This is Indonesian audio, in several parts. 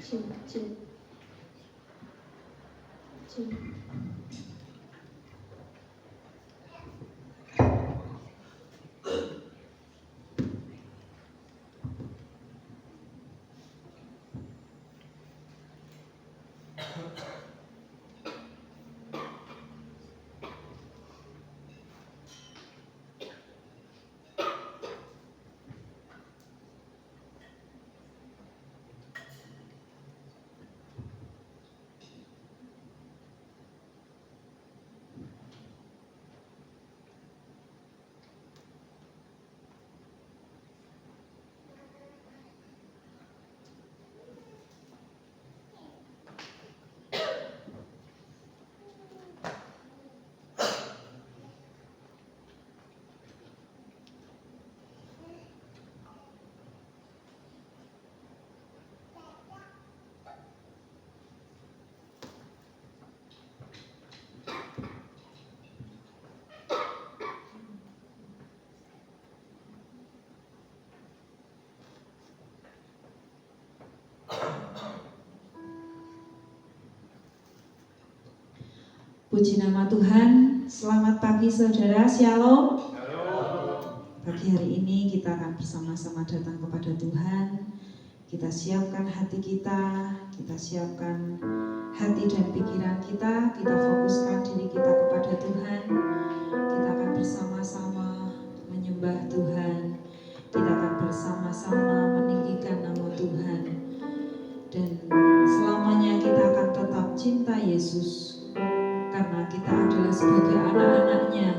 kecil. Puji nama Tuhan, selamat pagi saudara, shalom. Pagi hari ini kita akan bersama-sama datang kepada Tuhan. Kita siapkan hati kita siapkan hati dan pikiran kita fokuskan diri kita kepada Tuhan. Kita akan bersama-sama menyembah Tuhan. Kita akan bersama-sama meninggikan nama Tuhan. Dan selamanya kita akan tetap cinta Yesus. Karena kita adalah sebagai anak-anaknya.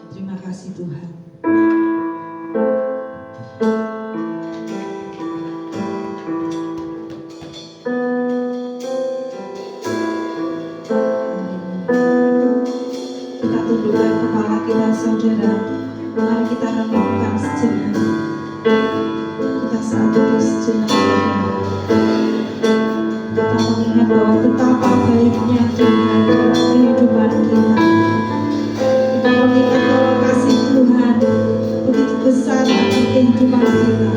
Terima kasih Tuhan. Kita tundukkan kepala kita saudara. Mari kita renungkan sejenak. Kita satu sejenak saudara. Kita mengingat bahwa betapa baiknya Tuhan dalam kehidupan kita. Kita mengingat bahwa kasih Tuhan begitu besar dalam kehidupan kita,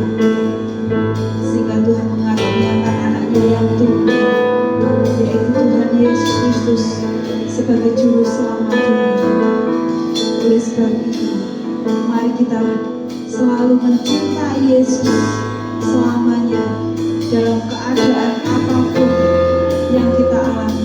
sehingga Tuhan mengaruniakan anaknya yang tunggal, yaitu Tuhan Yesus Kristus sebagai juru selamat dunia. Oleh sebab itu, mari kita selalu mencintai Yesus selamanya dalam keadaan apapun yang kita alami.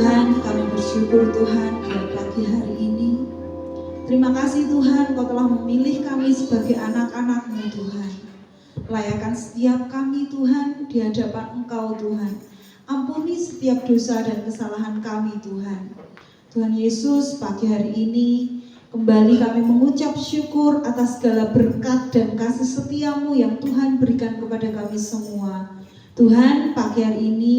Tuhan, kami bersyukur Tuhan buat pagi hari ini. Terima kasih Tuhan, Kau telah memilih kami sebagai anak-anak-Mu Tuhan. Layakan setiap kami Tuhan di hadapan Engkau Tuhan. Ampuni setiap dosa dan kesalahan kami Tuhan. Tuhan Yesus, pagi hari ini kembali kami mengucap syukur atas segala berkat dan kasih setia-Mu yang Tuhan berikan kepada kami semua. Tuhan, pagi hari ini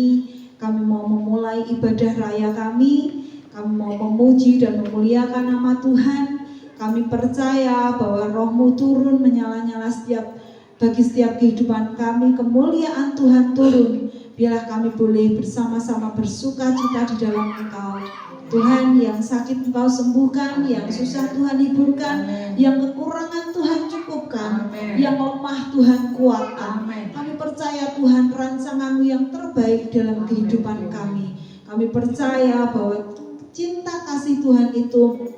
kami mau memulai ibadah raya kami mau memuji dan memuliakan nama Tuhan. Kami percaya bahwa Roh-Mu turun menyala-nyala bagi setiap kehidupan kami, kemuliaan Tuhan turun. Biarlah kami boleh bersama-sama bersuka cita di dalam Engkau. Tuhan, yang sakit Engkau sembuhkan, yang susah Tuhan hiburkan, yang kekurangan Tuhan cukupkan, yang lemah Tuhan kuatkan. Kami percaya Tuhan rancangan-Mu yang terbaik dalam kehidupan kami. Kami percaya bahwa cinta kasih Tuhan itu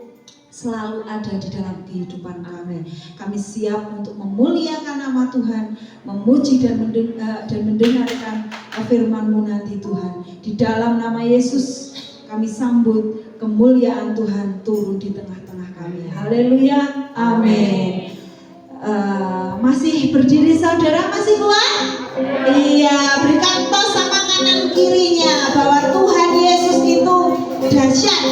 selalu ada di dalam kehidupan kami. Kami siap untuk memuliakan nama Tuhan, memuji dan mendengarkan firman-Mu nanti Tuhan. Di dalam nama Yesus kami sambut kemuliaan Tuhan turun di tengah-tengah kami. Haleluya, amin. Masih berdiri saudara, masih kuat? Iya, berikan tos sama kanan kirinya bahwa Tuhan Yesus itu dahsyat.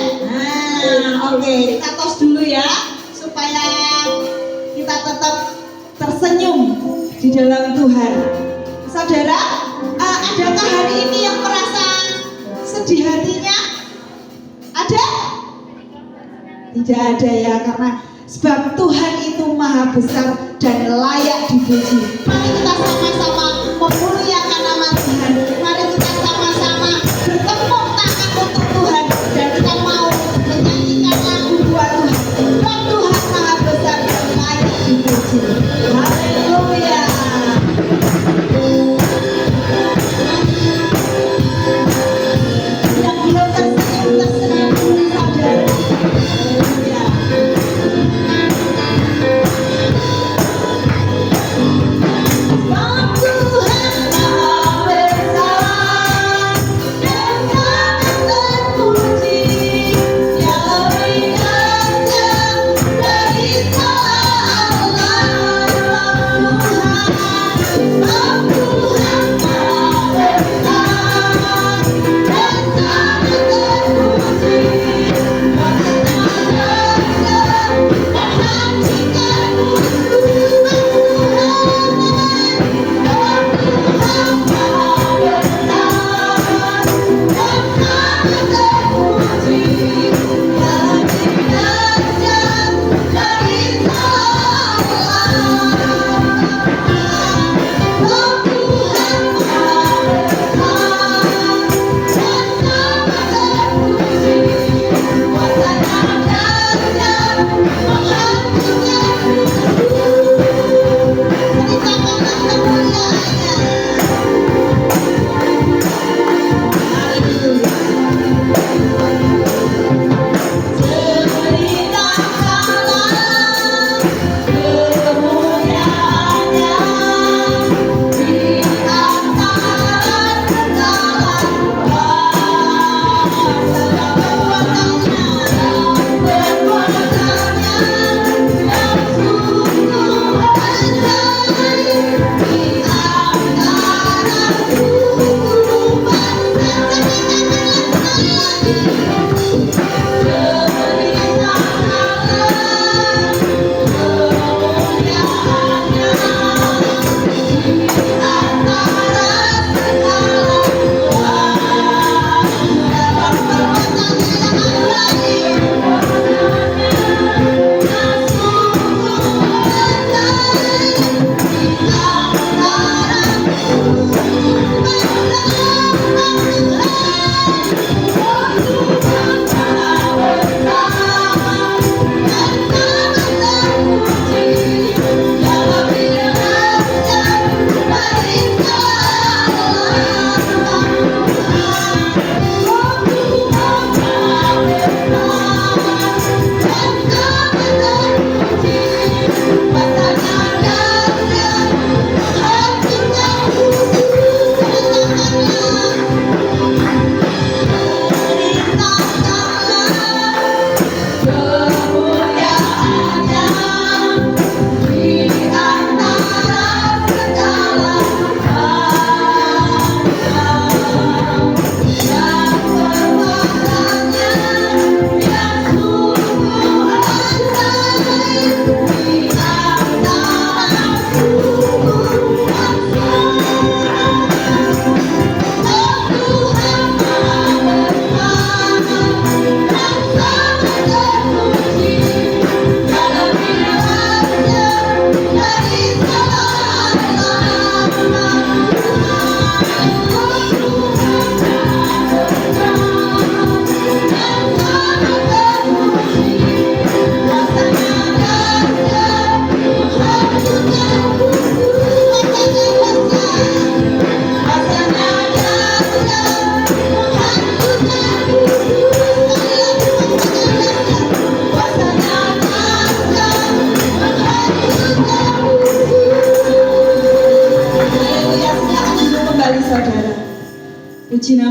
Oke, kita tos dulu ya supaya kita tetap tersenyum di dalam Tuhan. Saudara, adakah hari ini yang merasa sedih hatinya? Ada? Tidak ada ya, karena sebab Tuhan itu maha besar dan layak dipuji. Mari kita sama-sama memuliakan nama Tuhan. Mari kita sama-sama bertepuk tangan untuk Tuhan dan kita mau menyanyikan lagu buat Tuhan. Sebab Tuhan maha besar dan layak dipuji. Haleluya. Yang belum tersenyum dulu saudara. Haleluya.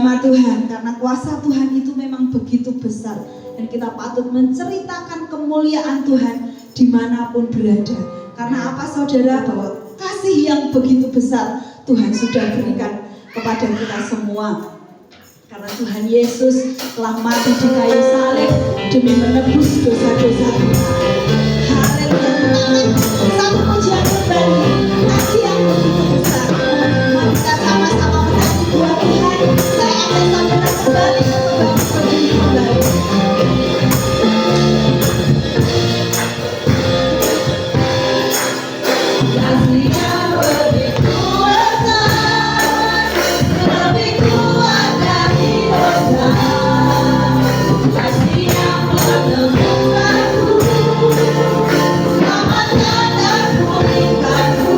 nama Tuhan, karena kuasa Tuhan itu memang begitu besar dan kita patut menceritakan kemuliaan Tuhan dimanapun berada. Karena apa saudara? Bahwa kasih yang begitu besar Tuhan sudah berikan kepada kita semua. Karena Tuhan Yesus telah mati di kayu salib demi menebus dosa-dosa kita. Haleluya. Satu pujian kembali, kasih yang begitu besar. Mari kita sama-sama menanti buat Tuhan. Saya akan saudara kembali ke kembali berdiri kembali. Kasih-Nya begitu besar, lebih kuat dari dosa. Kasih-Nya menebus aku, selamatkan dan pulihkanku,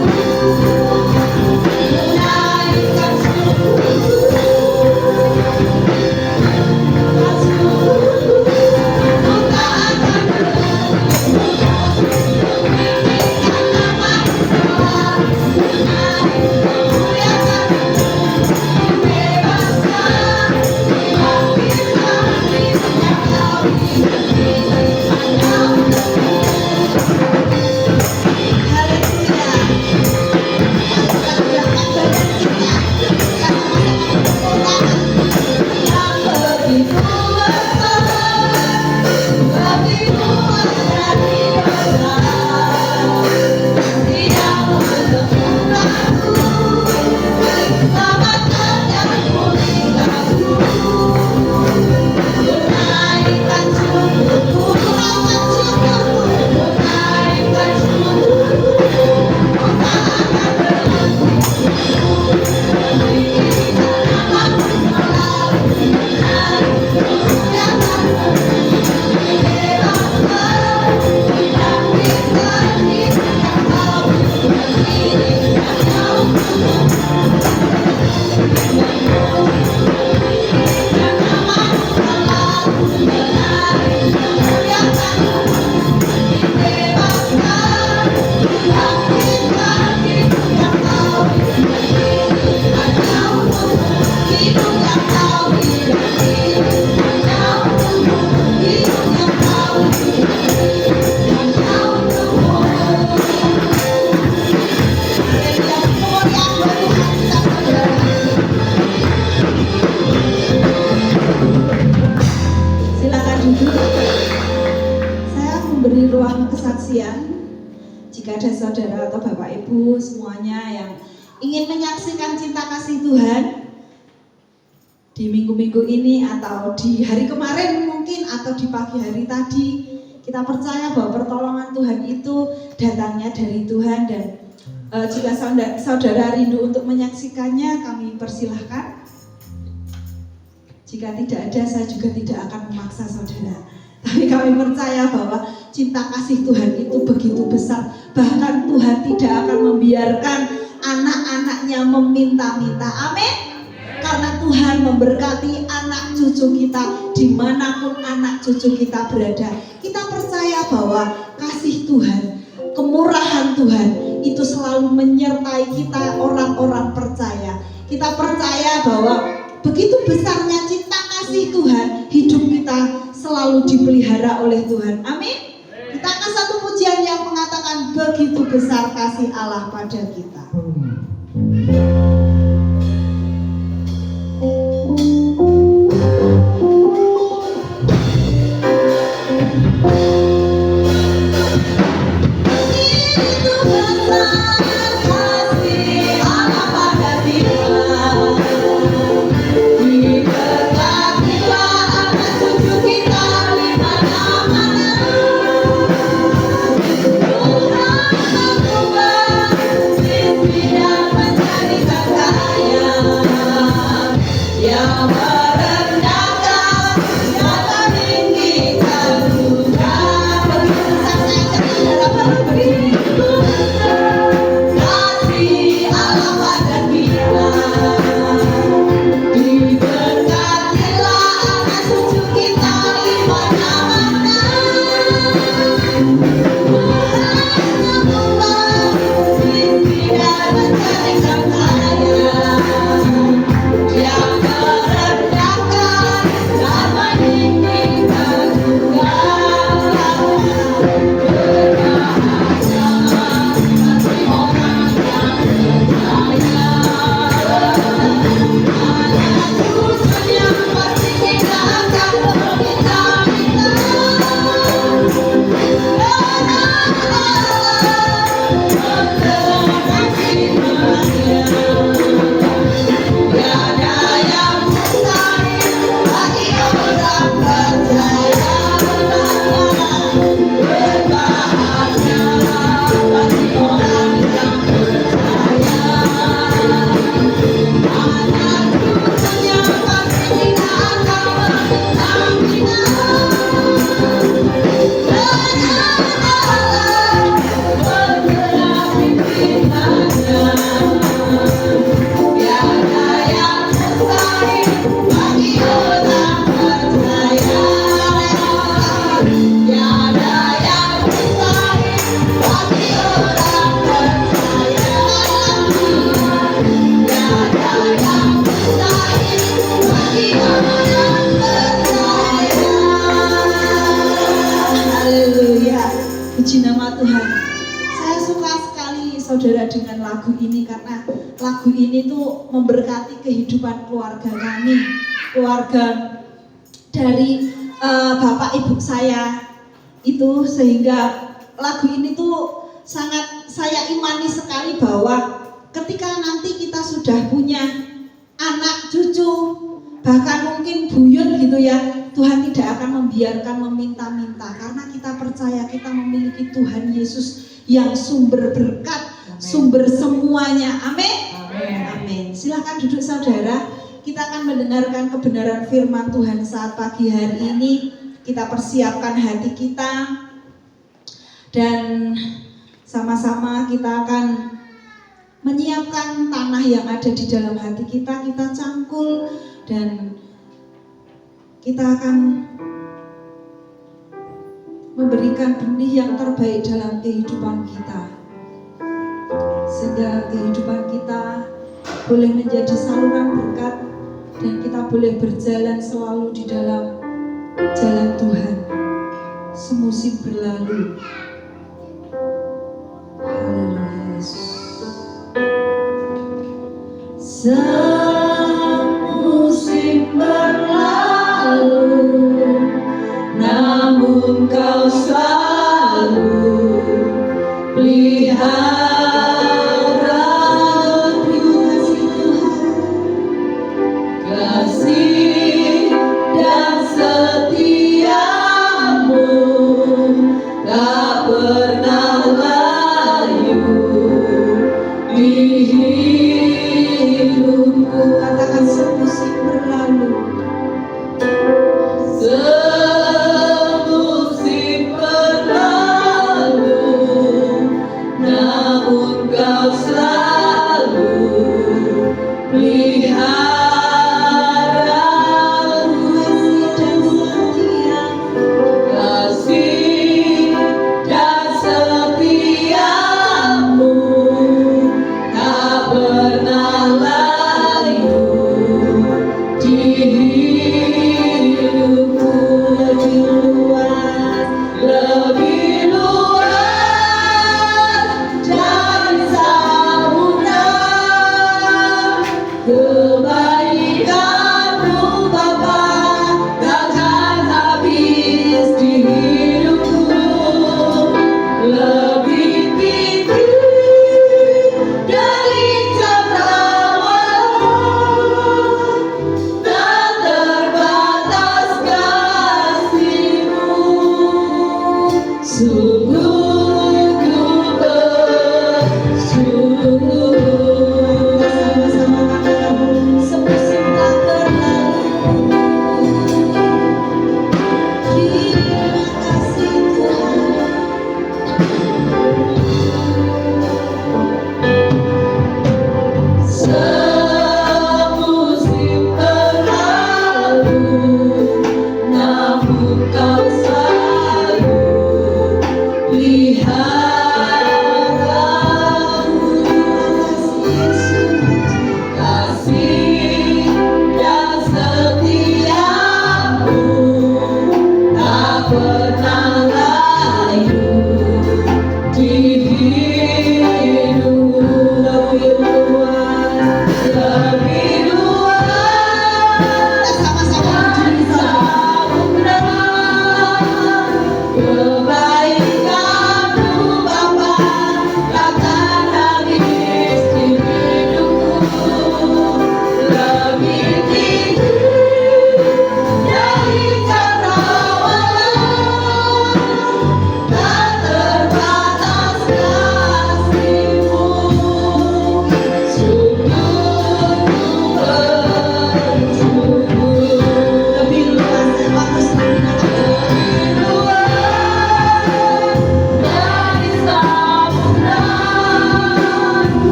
menaikkan sukuku, ku tak akan jika ada saudara atau Bapak Ibu semuanya yang ingin menyaksikan cinta kasih Tuhan di minggu-minggu ini atau di hari kemarin mungkin atau di pagi hari tadi, kita percaya bahwa pertolongan Tuhan itu datangnya dari Tuhan. Dan jika saudara rindu untuk menyaksikannya, kami persilahkan. Jika tidak ada, saya juga tidak akan memaksa saudara. Tapi kami percaya bahwa cinta kasih Tuhan itu begitu besar. Bahkan Tuhan tidak akan membiarkan anak-anaknya meminta-minta. Amin. Karena Tuhan memberkati anak cucu kita dimanapun anak cucu kita berada. Kita percaya bahwa kasih Tuhan, kemurahan Tuhan itu selalu menyertai kita orang-orang percaya. Kita percaya bahwa begitu besarnya cinta kasih Tuhan, hidup kita selalu dipelihara oleh Tuhan. Amin. Kita akan satu pujian yang mengatakan begitu besar kasih Allah pada kita. Yeah. Puji nama Tuhan. Saya suka sekali saudara dengan lagu ini karena lagu ini tuh memberkati kehidupan keluarga kami, keluarga dari bapak ibu saya itu, sehingga lagu ini tuh sangat saya imani sekali bahwa ketika nanti kita sudah punya anak cucu, bahkan mungkin buyut gitu ya, Tuhan tidak akan membiarkan meminta-minta karena kita percaya kita memiliki Tuhan Yesus yang sumber berkat, amen, sumber semuanya. Amin. Amin. Amin. Silakan duduk saudara. Kita akan mendengarkan kebenaran firman Tuhan saat pagi hari ini. Kita persiapkan hati kita dan sama-sama kita akan menyiapkan tanah yang ada di dalam hati kita. Kita cangkul dan kita akan memberikan benih yang terbaik dalam kehidupan kita, sehingga kehidupan kita boleh menjadi saluran berkat dan kita boleh berjalan selalu di dalam jalan Tuhan semusim berlalu. Haleluya Yesus. Semusim berlalu, namun Kau selalu pelihara kasih dan setiamu, tak pernah layu di hidup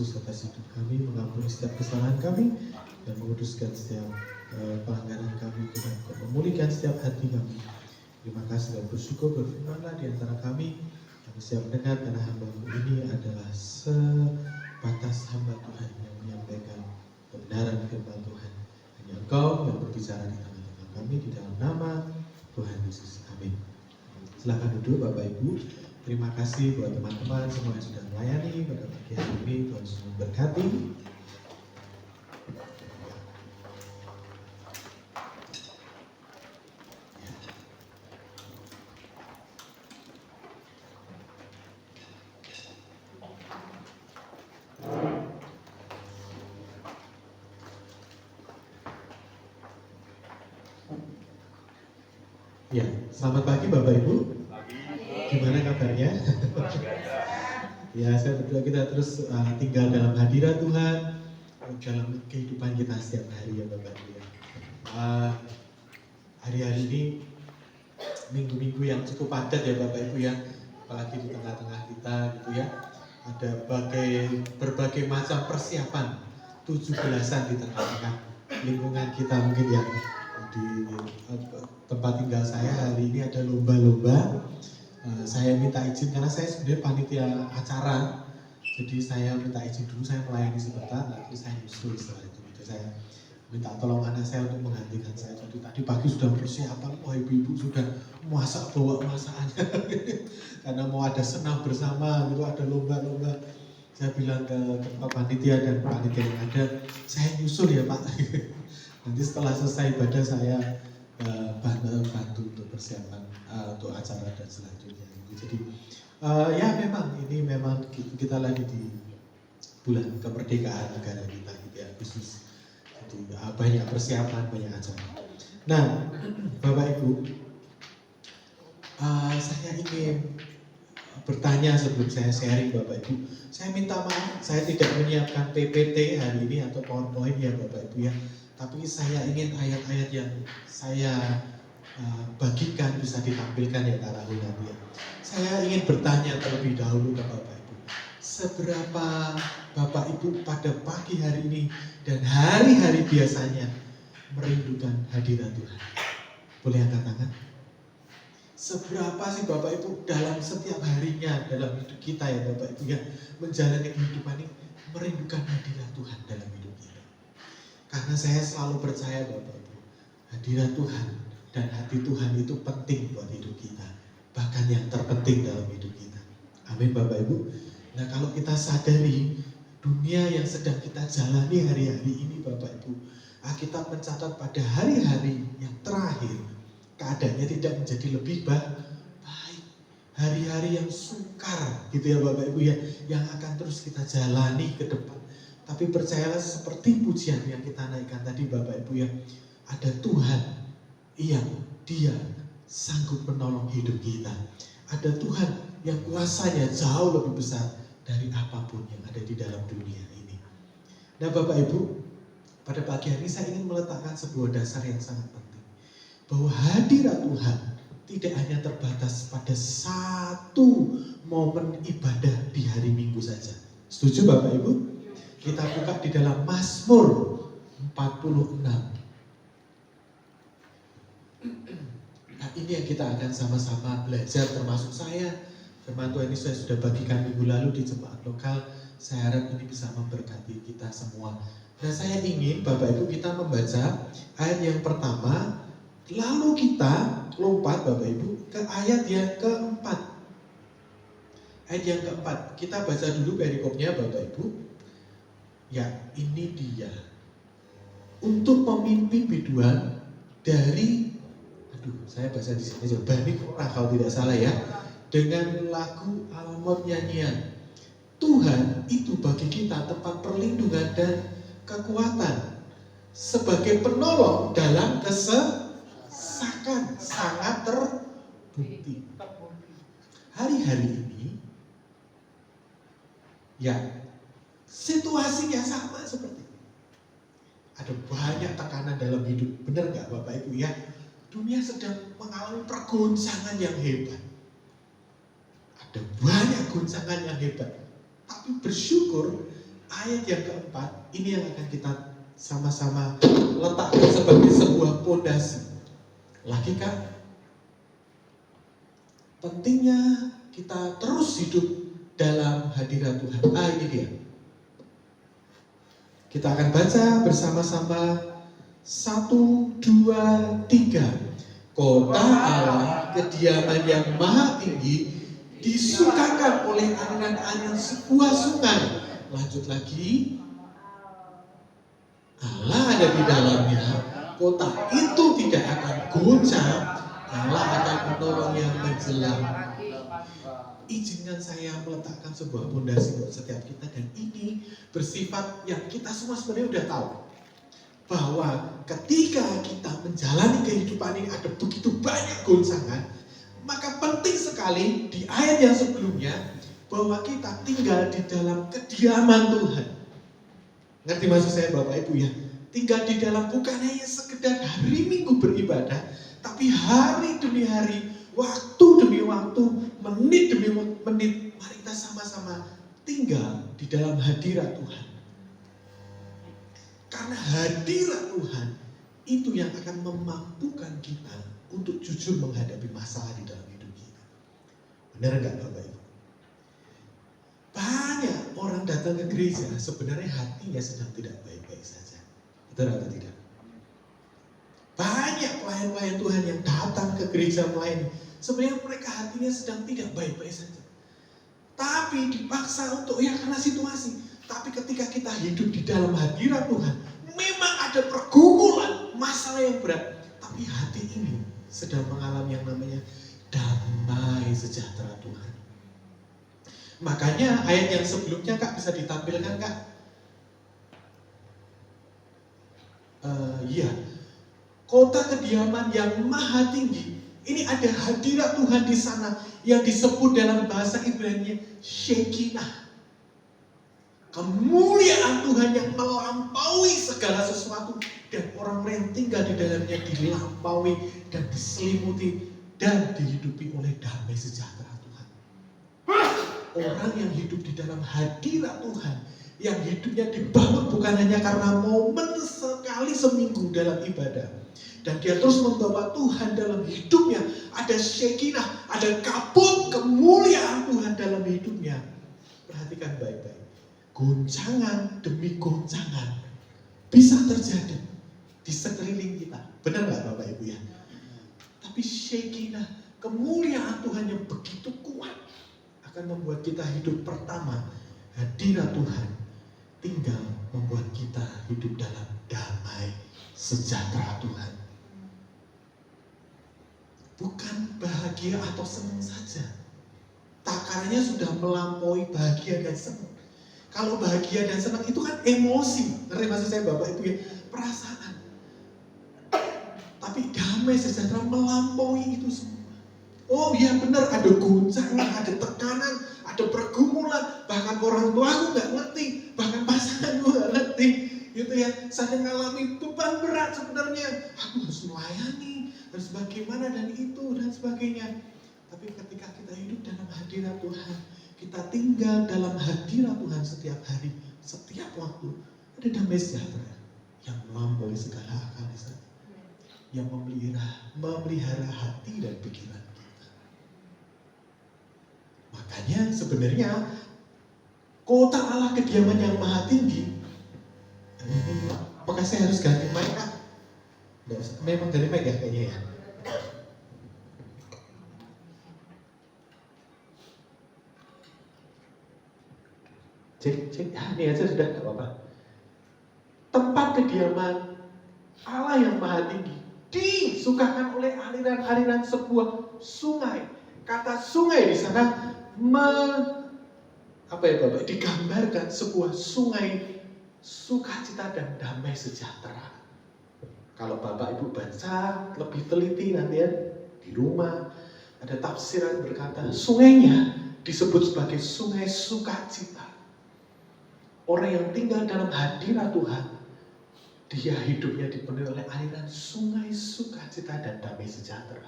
Yesus atas hidup kami, mengampuni setiap kesalahan kami, dan menguduskan setiap pelanggaran kami, Tuhan. Kau memulihkan setiap hati kami. Terima kasih dan bersyukur berfirmanlah di antara kami. Kami siap mendengar karena hamba-Mu ini adalah sebatas hamba Tuhan yang menyampaikan kebenaran firman Tuhan. Hanya Engkau yang berbicara di tengah-tengah kami di dalam nama Tuhan Yesus. Amin. Silakan duduk Bapak Ibu. Terima kasih buat teman-teman semua yang sudah melayani pada pagi hari ini. Tuhan Yesus memberkati. Ya, selamat pagi Bapak Ibu. Gimana kabarnya? Ya, saya berdoa kita terus tinggal dalam hadirat Tuhan dalam kehidupan kita setiap hari ya Bapak Ibu ya. Hari-hari ini minggu-minggu yang cukup padat ya Bapak Ibu ya, apalagi di tengah-tengah kita gitu ya. Ada berbagai macam persiapan 17-an di tengah-tengah lingkungan kita mungkin ya. Di tempat tinggal saya hari ini ada lomba-lomba. Saya minta izin karena saya sebenarnya panitia acara, jadi saya minta izin dulu, saya melayani sebentar, nanti saya nyusul setelah itu. Jadi saya minta tolong anak saya untuk menggantikan saya. Jadi tadi pagi sudah persiapan, ibu-ibu sudah masak, bawa masakannya karena mau ada senam bersama gitu, ada lomba-lomba. Saya bilang ke panitia dan panitia yang ada, saya nyusul ya Pak. Nanti setelah selesai ibadah saya bantu untuk persiapan untuk acara dan selanjutnya. Jadi ya memang kita lagi di bulan kemerdekaan negara kita gitu ya, Agustus. Jadi banyak persiapan, banyak acara. Nah, Bapak Ibu, saya ingin bertanya sebelum saya sharing Bapak Ibu. Saya minta maaf, saya tidak menyiapkan PPT hari ini atau PowerPoint ya Bapak Ibu ya. Tapi saya ingin ayat-ayat yang saya bagikan bisa ditampilkan ya Kak Rahul nanti ya. Saya ingin bertanya terlebih dahulu ke Bapak Ibu. Seberapa Bapak Ibu pada pagi hari ini dan hari-hari biasanya merindukan hadirat Tuhan? Boleh angkat tangan? Seberapa sih Bapak Ibu dalam setiap harinya dalam hidup kita ya Bapak Ibu ya, menjalani kehidupan ini merindukan hadirat Tuhan dalam hidup kita? Karena saya selalu percaya Bapak Ibu, hadirat Tuhan dan hati Tuhan itu penting buat hidup kita, bahkan yang terpenting dalam hidup kita. Amin Bapak Ibu. Nah, kalau kita sadari dunia yang sedang kita jalani hari-hari ini Bapak Ibu, Alkitab mencatat pada hari-hari yang terakhir keadaannya tidak menjadi lebih baik. Hari-hari yang sukar gitu ya Bapak Ibu ya, yang akan terus kita jalani ke depan. Tapi percayalah seperti pujian yang kita naikkan tadi Bapak Ibu ya, ada Tuhan yang Dia sanggup menolong hidup kita. Ada Tuhan yang kuasanya jauh lebih besar dari apapun yang ada di dalam dunia ini. Nah Bapak Ibu, pada pagi hari ini saya ingin meletakkan sebuah dasar yang sangat penting, bahwa hadirat Tuhan tidak hanya terbatas pada satu momen ibadah di hari Minggu saja. Setuju Bapak Ibu? Kita buka di dalam Mazmur 46. Nah, ini yang kita akan sama-sama belajar, termasuk saya. Firman Tuhan ini saya sudah bagikan minggu lalu di jemaat lokal. Saya harap ini bisa memberkati kita semua. Nah, saya ingin Bapak Ibu kita membaca ayat yang pertama, lalu kita lompat Bapak Ibu ke ayat yang keempat. Ayat yang keempat, kita baca dulu perikopnya Bapak Ibu. Ya, ini dia. Untuk pemimpin biduan dari, saya baca di sini aja, Bani Korah kalau tidak salah ya, dengan lagu Almot nyanyian. Tuhan itu bagi kita tempat perlindungan dan kekuatan, sebagai penolong dalam kesesakan, sangat terbukti. Hari-hari ini, ya, situasinya sama seperti ini. Ada banyak tekanan dalam hidup, benar nggak Bapak Ibu ya? Dunia sedang mengalami pergoncangan yang hebat. Ada banyak goncangan yang hebat. Tapi bersyukur ayat yang keempat, ini yang akan kita sama-sama letakkan sebagai sebuah pondasi. Lagi Kak, pentingnya kita terus hidup dalam hadirat Tuhan. Ini dia. Kita akan baca bersama-sama 1, 2, 3. Kota Allah, kediaman yang maha tinggi, disukakan oleh aliran-aliran sebuah sungai. Lanjut lagi. Allah ada di dalamnya, kota itu tidak akan goncang, Allah akan menolongnya menjelang. Izinkan saya meletakkan sebuah pondasi buat setiap kita, dan ini bersifat yang kita semua sebenarnya udah tahu, bahwa ketika kita menjalani kehidupan ini ada begitu banyak goncangan, maka penting sekali di ayat yang sebelumnya bahwa kita tinggal di dalam kediaman Tuhan. Ngerti maksud saya Bapak Ibu ya? Tinggal di dalam bukan hanya sekedar hari Minggu beribadah, tapi hari demi hari, waktu demi waktu, menit demi menit, mari kita sama-sama tinggal di dalam hadirat Tuhan. Karena hadirat Tuhan itu yang akan memampukan kita untuk jujur menghadapi masalah di dalam hidup kita. Benar enggak Bapak Ibu? Banyak orang datang ke gereja sebenarnya hatinya sedang tidak baik-baik saja. Betul atau tidak? Banyak pelayan-pelayan Tuhan yang datang ke gereja melayani, sebenarnya mereka hatinya sedang tidak baik-baik saja. Tapi dipaksa untuk karena situasi. Tapi ketika kita hidup di dalam hadirat Tuhan, memang ada pergumulan, masalah yang berat, tapi hati ini sedang mengalami yang namanya damai sejahtera Tuhan. Makanya ayat yang sebelumnya Kak bisa ditampilkan Kak. Kota kediaman yang maha tinggi. Ini ada hadirat Tuhan di sana yang disebut dalam bahasa Ibrani Shekinah. Kemuliaan Tuhan yang melampaui segala sesuatu, dan orang-orang yang tinggal di dalamnya dilampaui dan diselimuti dan dihidupi oleh damai sejahtera Tuhan. Orang yang hidup di dalam hadirat Tuhan, yang hidupnya dibangun bukan hanya karena momen sekali seminggu dalam ibadah, dan dia terus membawa Tuhan dalam hidupnya, ada Shekinah, ada kabut kemuliaan Tuhan dalam hidupnya. Perhatikan baik-baik. Goncangan demi goncangan bisa terjadi di sekeliling kita. Benar nggak Bapak Ibu ya? Tapi Shekinah, kemuliaan Tuhan yang begitu kuat akan membuat kita hidup. Pertama, hadirat Tuhan tinggal membuat kita hidup dalam damai sejahtera Tuhan. Bukan bahagia atau senang saja. Takarannya sudah melampaui bahagia dan senang. Kalau bahagia dan senang itu kan emosi. Ngerti maksud saya Bapak Ibu ya? Perasaan. Tapi damai sejahtera melampaui itu semua. Oh iya benar, ada goncangan, ada tekanan, ada pergumulan. Bahkan orang tua aku gak ngerti, bahkan pasangan gue gak ngerti. Gitu ya, saya mengalami beban berat sebenarnya. Aku harus melayani, harus bagaimana dan itu dan sebagainya. Tapi ketika kita hidup dalam hadirat Tuhan, kita tinggal dalam hadirat Tuhan setiap hari, setiap waktu, ada damai sejahtera yang melampaui segala akal lisan, yang memelihara hati dan pikiran kita. Makanya sebenarnya kota Allah kediaman yang maha tinggi. Apakah saya harus ganti mic Kak? Memang ganti mic ya kayaknya ya. Cek, ini aja sudah gak apa-apa. Tempat kediaman Allah yang maha tinggi disukakan oleh aliran-aliran sebuah sungai. Kata sungai di sana digambarkan sebuah sungai sukacita dan damai sejahtera. Kalau Bapak Ibu baca lebih teliti nanti ya di rumah, ada tafsiran berkata sungainya disebut sebagai sungai sukacita. Orang yang tinggal dalam hadirat Tuhan, dia hidupnya dipenuhi oleh aliran sungai sukacita dan damai sejahtera.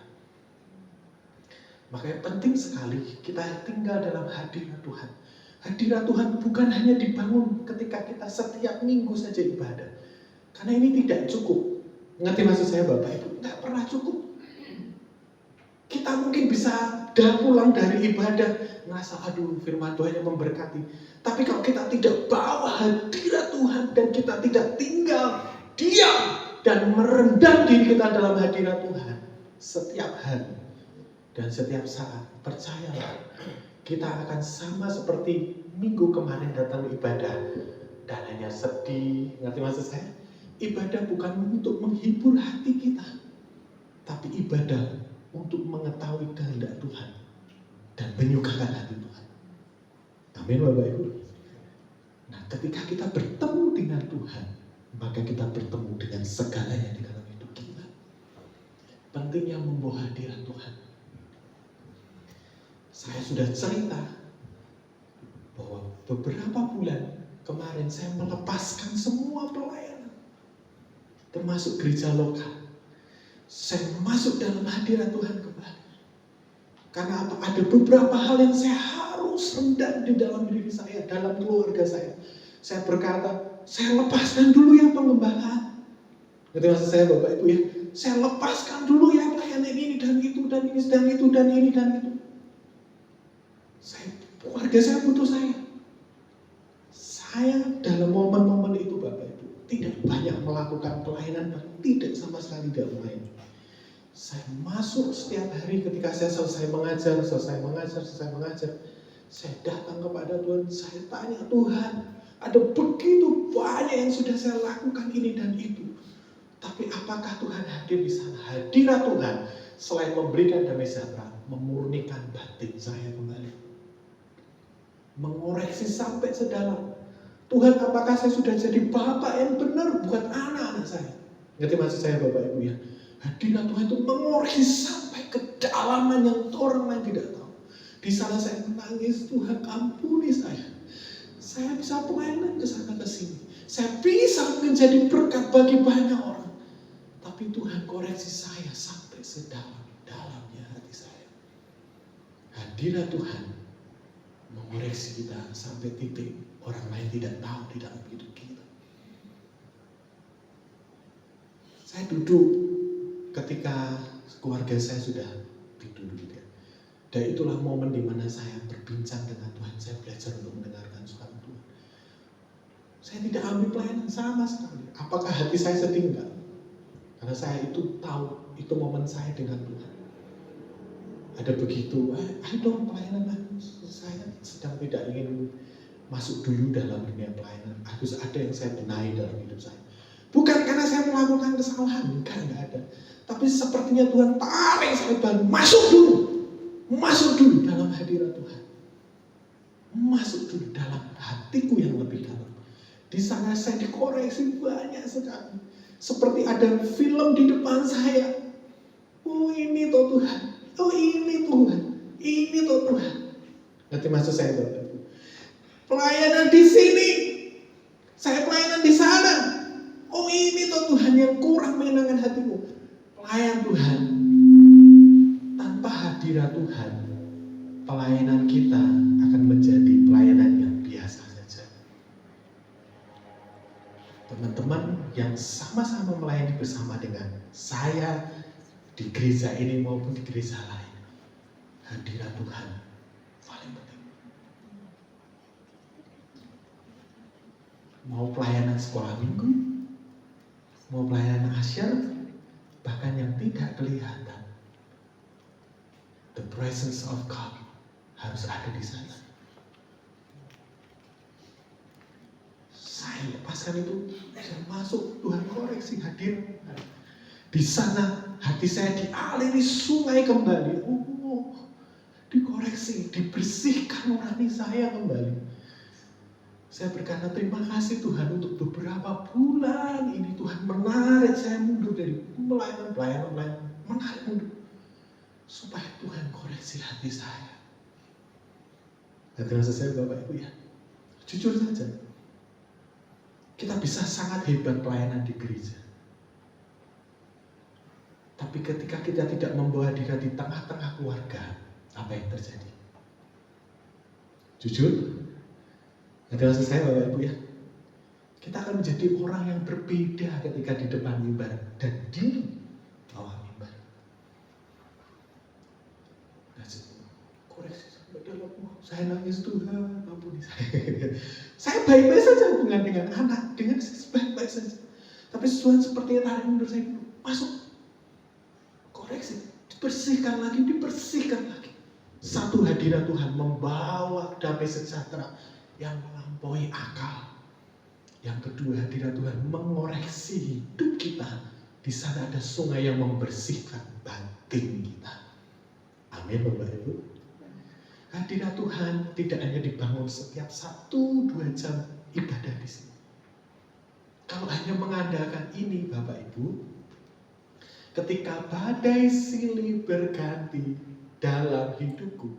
Makanya penting sekali kita tinggal dalam hadirat Tuhan. Hadirat Tuhan bukan hanya dibangun ketika kita setiap minggu saja ibadah. Karena ini tidak cukup. Ngerti maksud saya Bapak Ibu? Tidak pernah cukup. Kita mungkin bisa pulang dari ibadah merasa aduh firman Tuhan yang memberkati. Tapi kalau kita tidak bawa hadirat Tuhan dan kita tidak tinggal diam dan merendam diri kita dalam hadirat Tuhan setiap hari dan setiap saat, percayalah kita akan sama seperti minggu kemarin datang ibadah dan hanya sedih. Ngerti maksud saya? Ibadah bukan untuk menghibur hati kita, tapi ibadah untuk mengetahui kehendak Tuhan dan menyukakan hati Tuhan. Amin Bapak Ibu. Nah, ketika kita bertemu dengan Tuhan, maka kita bertemu dengan segalanya di dalam hidup kita. Pentingnya membawa hadirat Tuhan. Saya sudah cerita bahwa beberapa bulan kemarin saya melepaskan semua pelayanan, termasuk gereja lokal. Saya masuk dalam hadirat Tuhan kembali. Karena apa? Ada beberapa hal yang saya harus rendam di dalam diri saya, dalam keluarga saya. Saya berkata, saya lepaskan dulu ya pengembalaan. Ngerti maksud saya Bapak Ibu ya? Saya lepaskan dulu ya pelayanan ini dan itu dan ini dan itu dan ini dan itu. Keluarga saya butuh saya. Saya dalam momen-momen itu Bapak Ibu tidak banyak melakukan pelayanan, tidak sama sekali tidak melayani. Saya masuk setiap hari ketika saya selesai mengajar, saya datang kepada Tuhan, saya tanya Tuhan, ada begitu banyak yang sudah saya lakukan ini dan itu. Tapi apakah Tuhan hadir di sana? Hadirat Tuhan selain memberikan damai sejahtera, memurnikan batin saya kembali. Mengoreksi sampai sedalam. Tuhan, apakah saya sudah jadi bapak yang benar buat anak-anak saya? Ngerti maksud saya Bapak Ibu ya? Hadirat Tuhan itu mengoreksi sampai kedalaman yang orang lain tidak tahu. Di sana saya menangis, Tuhan ampuni saya. Saya bisa pelayanan ke sana ke sini. Saya bisa menjadi berkat bagi banyak orang. Tapi Tuhan koreksi saya sampai sedalam-dalamnya hati saya. Hadirat Tuhan mengoreksi kita sampai titik orang lain tidak tahu di dalam hidup kita. Saya duduk ketika keluarga saya sudah tidur gitu ya. Dan itulah momen di mana saya berbincang dengan Tuhan. Saya belajar untuk mendengarkan suara Tuhan. Saya tidak ambil pelayanan sama sekali. Apakah hati saya sedih? Enggak. Karena saya itu tahu itu momen saya dengan Tuhan. Ada begitu, ayo dong pelayanan. Saya sedang tidak ingin masuk dulu dalam dunia pelayanan. Harus ada yang saya benahi dalam hidup saya. Bukan karena saya melakukan kesalahan, enggak ada. Tapi sepertinya Tuhan tarik saya balik, masuk dulu dalam hadirat Tuhan. Masuk dulu dalam hatiku yang lebih dalam. Di sana saya dikoreksi banyak sekali. Seperti ada film di depan saya. Oh ini toh Tuhan, oh ini Tuhan, ini toh Tuhan. Nanti maksud saya Bapak Ibu. Pelayanan di sini, saya pelayanan di sana. Oh ini toh Tuhan yang kurang menyenangkan hatimu. Pelayan Tuhan, tanpa hadirat Tuhan, pelayanan kita akan menjadi pelayanan yang biasa saja. Teman-teman yang sama-sama melayani bersama dengan saya di gereja ini maupun di gereja lain, hadirat Tuhan paling penting. Mau pelayanan sekolah minggu, mau pelayanan asyar, bahkan yang tidak kelihatan, the presence of God harus ada di sana. Saya lepaskan itu, saya masuk, Tuhan koreksi, hadir. Di sana hati saya dialiri sungai kembali. Oh, dikoreksi, dibersihkan nurani saya kembali. Saya berkata terima kasih Tuhan untuk beberapa bulan ini Tuhan menarik saya mundur dari pelayanan, menarik mundur. Supaya Tuhan koreksi hati saya. Dan terasa saya Bapak Ibu ya, jujur saja, kita bisa sangat hebat pelayanan di gereja. Tapi ketika kita tidak membawa diri di tengah-tengah keluarga, apa yang terjadi? Jujur, Ngerti maksud saya Bapak Ibu ya? Kita akan menjadi orang yang berbeda ketika di depan mimbar dan di bawah mimbar. Nah, koreksi sampai dalamku, saya nangis Tuhan, ampuni saya. Saya baik-baik saja hubungan dengan anak, dengan baik-baik saja. Tapi Tuhan seperti tarik mundur saya dulu, masuk, koreksi, dibersihkan lagi. Satu hadirat Tuhan membawa damai sejahtera yang melampaui akal. Yang kedua, hadirat Tuhan mengoreksi hidup kita. Di sana ada sungai yang membersihkan batin kita. Amin Bapak Ibu. Hadirat Tuhan tidak hanya dibangun setiap 1-2 jam ibadah di sini. Kalau hanya mengandalkan ini Bapak Ibu, ketika badai silih berganti dalam hidupku,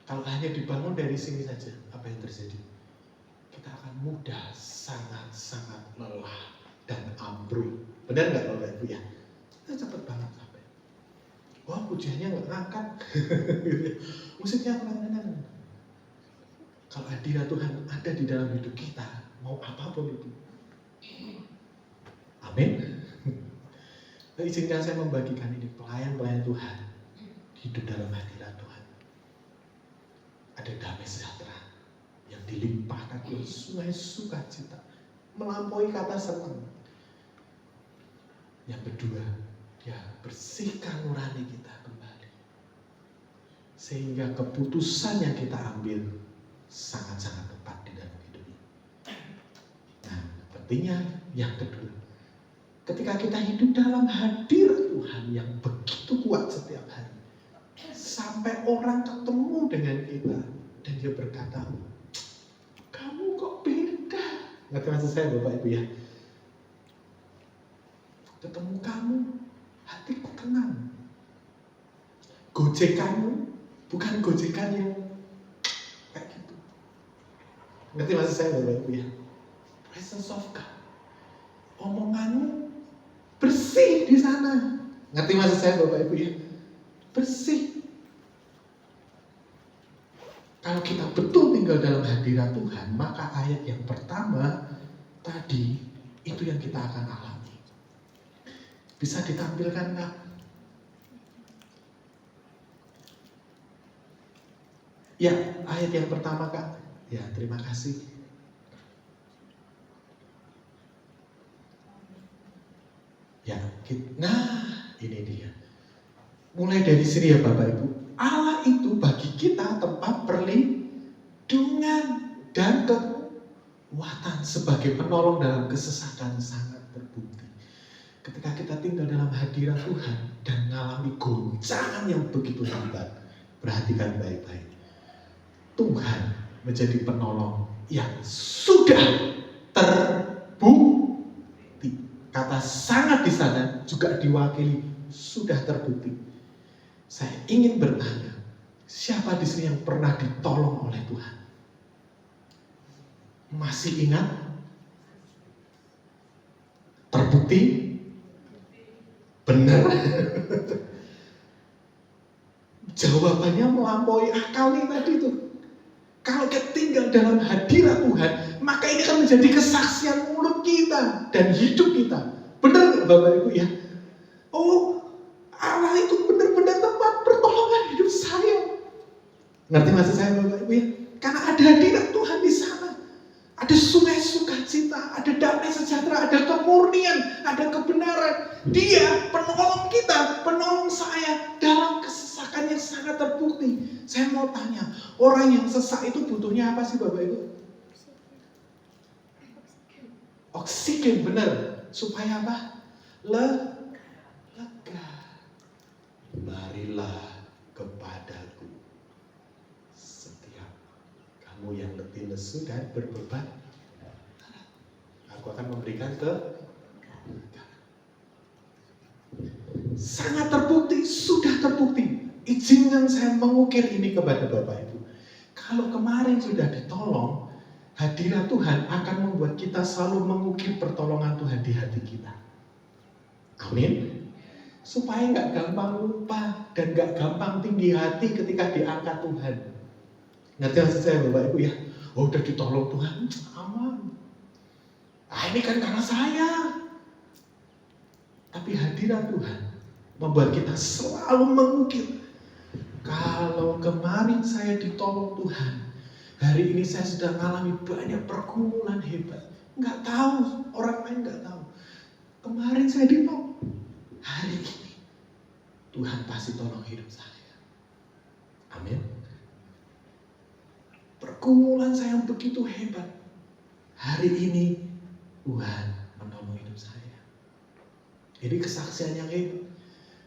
kalau hanya dibangun dari sini saja, apa yang terjadi? Kita akan mudah sangat-sangat lelah dan ambruk. Benar nggak Bapak Ibu ya? Kita cepet banget sampai. Wah pujiannya nggak ngangkat, musiknya kurang. Kalau hadirat Tuhan ada di dalam hidup kita, mau apapun itu. Amin. Nah, izinkan saya membagikan ini pelayan-pelayan Tuhan hidup dalam hadirat Tuhan. Ada damai sejahtera yang dilimpahkan oleh sungai sukacita, melampaui kata senang. Yang kedua, dia bersihkan nurani kita kembali, sehingga keputusan yang kita ambil sangat-sangat tepat di dalam hidup ini. Nah, pentingnya yang kedua, ketika kita hidup dalam hadirat Tuhan yang begitu kuat setiap hari, sampai orang ketemu dengan kita dan dia berkata, kamu kok beda. Ngerti maksud saya Bapak Ibu ya? Ketemu kamu, hatiku tenang. Gojekanmu bukan gojekan yang kayak gitu. Ngerti maksud saya Bapak Ibu ya? Presence of God. Omonganmu bersih di sana. Ngerti maksud saya Bapak Ibu ya? Bersih. Kalau kita betul tinggal dalam hadirat Tuhan, maka ayat yang pertama tadi itu yang kita akan alami. Bisa ditampilkan Kak? Ya, ayat yang pertama Kak. Ya, terima kasih. Ya, nah ini dia. Mulai dari sini ya Bapak Ibu. Allah itu bagi kita tempat perlindungan dan kekuatan sebagai penolong dalam kesesatan sangat terbukti. Ketika kita tinggal dalam hadirat Tuhan dan mengalami goncangan yang begitu hebat, perhatikan baik-baik. Tuhan menjadi penolong yang sudah terbukti. Kata sangat di sana juga diwakili sudah terbukti. Saya ingin bertanya, siapa di sini yang pernah ditolong oleh Tuhan? Masih ingat? Terbukti? Benar? Jawabannya melampaui akal nih tadi tuh. Kalau kita tinggal dalam hadirat Tuhan, maka ini akan menjadi kesaksian mulut kita dan hidup kita. Benar nggak Bapak Ibu ya? Oh, Allah itu benar-benar tempat pertolongan hidup saya. Ngerti maksud saya Bapak Ibu ya? Karena ada hadirat Tuhan di sana. Ada sungai sukacita, ada damai sejahtera, ada kemurnian, ada kebenaran. Dia penolong kita, penolong saya dalam kesesakan yang sangat terbukti. Saya mau tanya, orang yang sesak itu butuhnya apa sih Bapak Ibu? Oksigen, benar. Supaya apa? Lega. Marilah kepadaku setiap kamu yang letih lesu dan berbeban, aku akan memberikan sangat terbukti, sudah terbukti. Izinkan saya mengukir ini kepada Bapak Ibu. Kalau kemarin sudah ditolong, hadirat Tuhan akan membuat kita selalu mengukir pertolongan Tuhan di hati kita. Amin. Supaya nggak gampang lupa dan nggak gampang tinggi hati ketika diangkat Tuhan. Ngerti maksud saya Bapak Ibu ya? oh udah ditolong Tuhan, aman. Ini kan karena saya. Tapi hadirat Tuhan membuat kita selalu mengukir. Kalau kemarin saya ditolong Tuhan, hari ini saya sudah mengalami banyak pergumulan hebat. Nggak tahu, orang lain nggak tahu. Kemarin saya ditolong, hari ini Tuhan pasti tolong hidup saya. Amin. Pergumulan saya yang begitu hebat, hari ini Tuhan menolong hidup saya. Ini kesaksian yang hebat.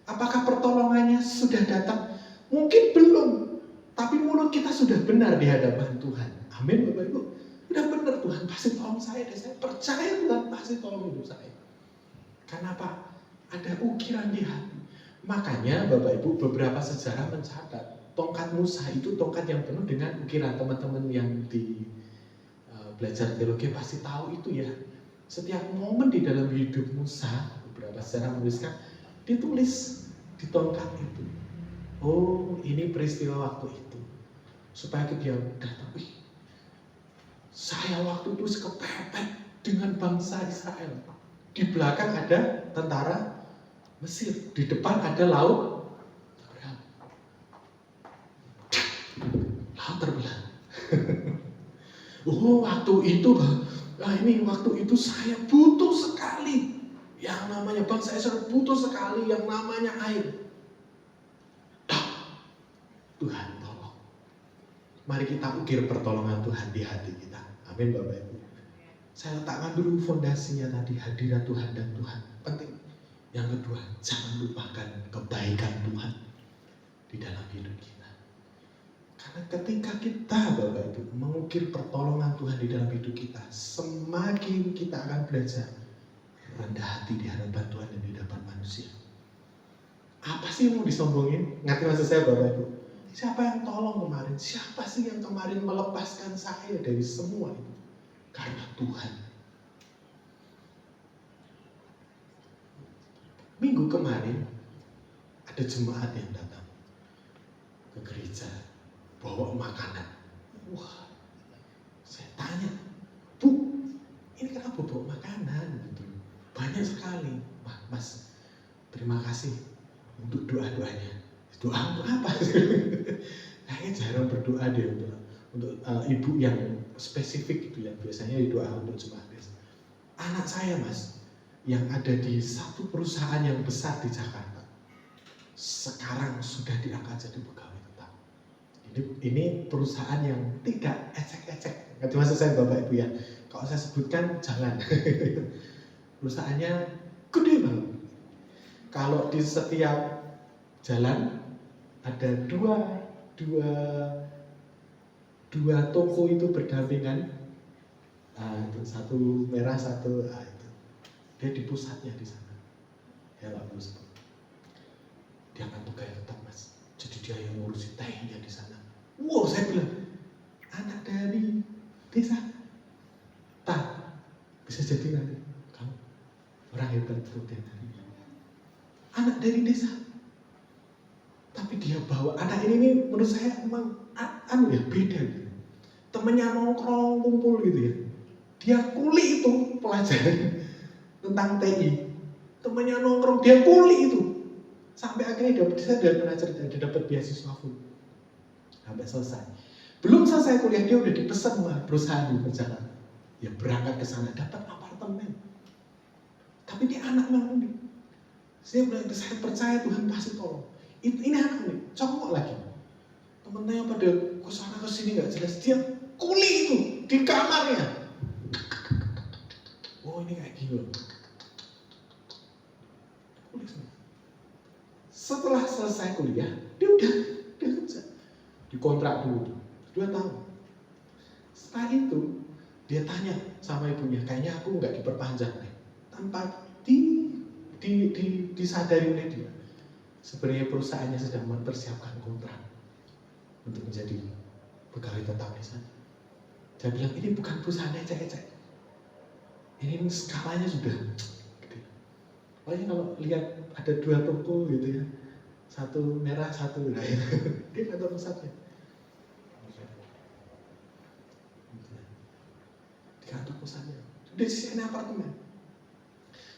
Apakah pertolongannya sudah datang? Mungkin belum, tapi mulut kita sudah benar di hadapan Tuhan. Amin Bapak Ibu. Sudah benar, Tuhan pasti tolong saya dan saya percaya Tuhan pasti tolong hidup saya. Kenapa? Ada ukiran di hati. Makanya Bapak Ibu, beberapa sejarah mencatat tongkat Musa itu tongkat yang penuh dengan ukiran. Teman-teman yang di belajar teologi pasti tahu itu ya. Setiap momen di dalam hidup Musa, beberapa sejarah menuliskan, ditulis di tongkat itu. Oh, ini peristiwa waktu itu. Supaya dia datang, saya waktu itu sekepepet dengan bangsa Israel. Di belakang ada tentara Mesir, di depan ada laut terbelah. Oh, waktu itu, waktu itu saya butuh sekali yang namanya bangsa Israel, butuh sekali yang namanya air. Tuhan tolong. Mari kita ukir pertolongan Tuhan di hati kita. Amin Bapak Ibu. Saya letakkan dulu fondasinya tadi, hadirat Tuhan dan Tuhan. Penting. Yang kedua, jangan lupakan kebaikan Tuhan di dalam hidup kita. Karena ketika kita Bapak Ibu mengukir pertolongan Tuhan di dalam hidup kita, semakin kita akan belajar rendah hati di hadapan Tuhan dan di hadapan manusia. Apa sih yang mau disombongin? Ngerti maksud saya Bapak Ibu? Siapa yang tolong kemarin? Siapa sih yang kemarin melepaskan saya dari semua itu? Karena Tuhan. Minggu kemarin ada jemaat yang datang ke gereja bawa makanan. Wah, saya tanya, Bu, ini kenapa bawa makanan? Gitu. Banyak sekali. Wah, Mas, terima kasih untuk doa-doanya. Doa untuk apa? Kayaknya jarang berdoa deh untuk ibu yang spesifik gitu ya. Biasanya doa untuk jemaat. Anak saya Mas, yang ada di satu perusahaan yang besar di Jakarta, sekarang sudah diangkat jadi pegawai tetap. Ini perusahaan yang tidak ecek-ecek. Ngerti maksud saya Bapak Ibu ya? Kalau saya sebutkan jangan. Perusahaannya gede banget. Kalau di setiap jalan ada dua toko itu berdampingan, satu merah satu itu. Dia di pusatnya di sana. Ya Pak Bos. Dia akan pegawai tetap Mas. Jadi dia yang ngurusin tehnya di sana. Wow, saya bilang anak dari desa. Bisa jadi nanti kamu orang hebat seperti tadi. Anak dari desa. Tapi dia bawa anak ini menurut saya memang beda gitu. Temennya nongkrong kumpul gitu ya. Dia kuli itu pelajaran tentang TI. Temennya nongkrong dia kuli itu. Sampai akhirnya dia pernah cerita dia dapat beasiswa full. Sampai selesai. Belum selesai kuliah dia udah dipesan sama perusahaan di perjalanan. Dia berangkat ke sana dapat apartemen. Tapi dia anak unik. Saya bilang saya percaya Tuhan pasti tolong. Ini anak nih, cowok lagi. Temennya pada kesana kesini nggak jelas, dia kuli itu di kamarnya. Oh ini kayak gini loh. Setelah selesai kuliah, dia kerja. Dikontrak dulu 2 tahun. Setelah itu dia tanya sama ibunya, kayaknya aku nggak diperpanjang nih. Tanpa disadari oleh dia. Sebenarnya perusahaannya sedang mempersiapkan kontrak untuk menjadi pegawai tetap di sana. Dia bilang ini bukan perusahaan ecek-ecek. Ini skalanya sudah gede. Pokoknya kalau lihat ada 2 toko gitu ya, satu merah satu dia kantor pusatnya. di sisi apartemen.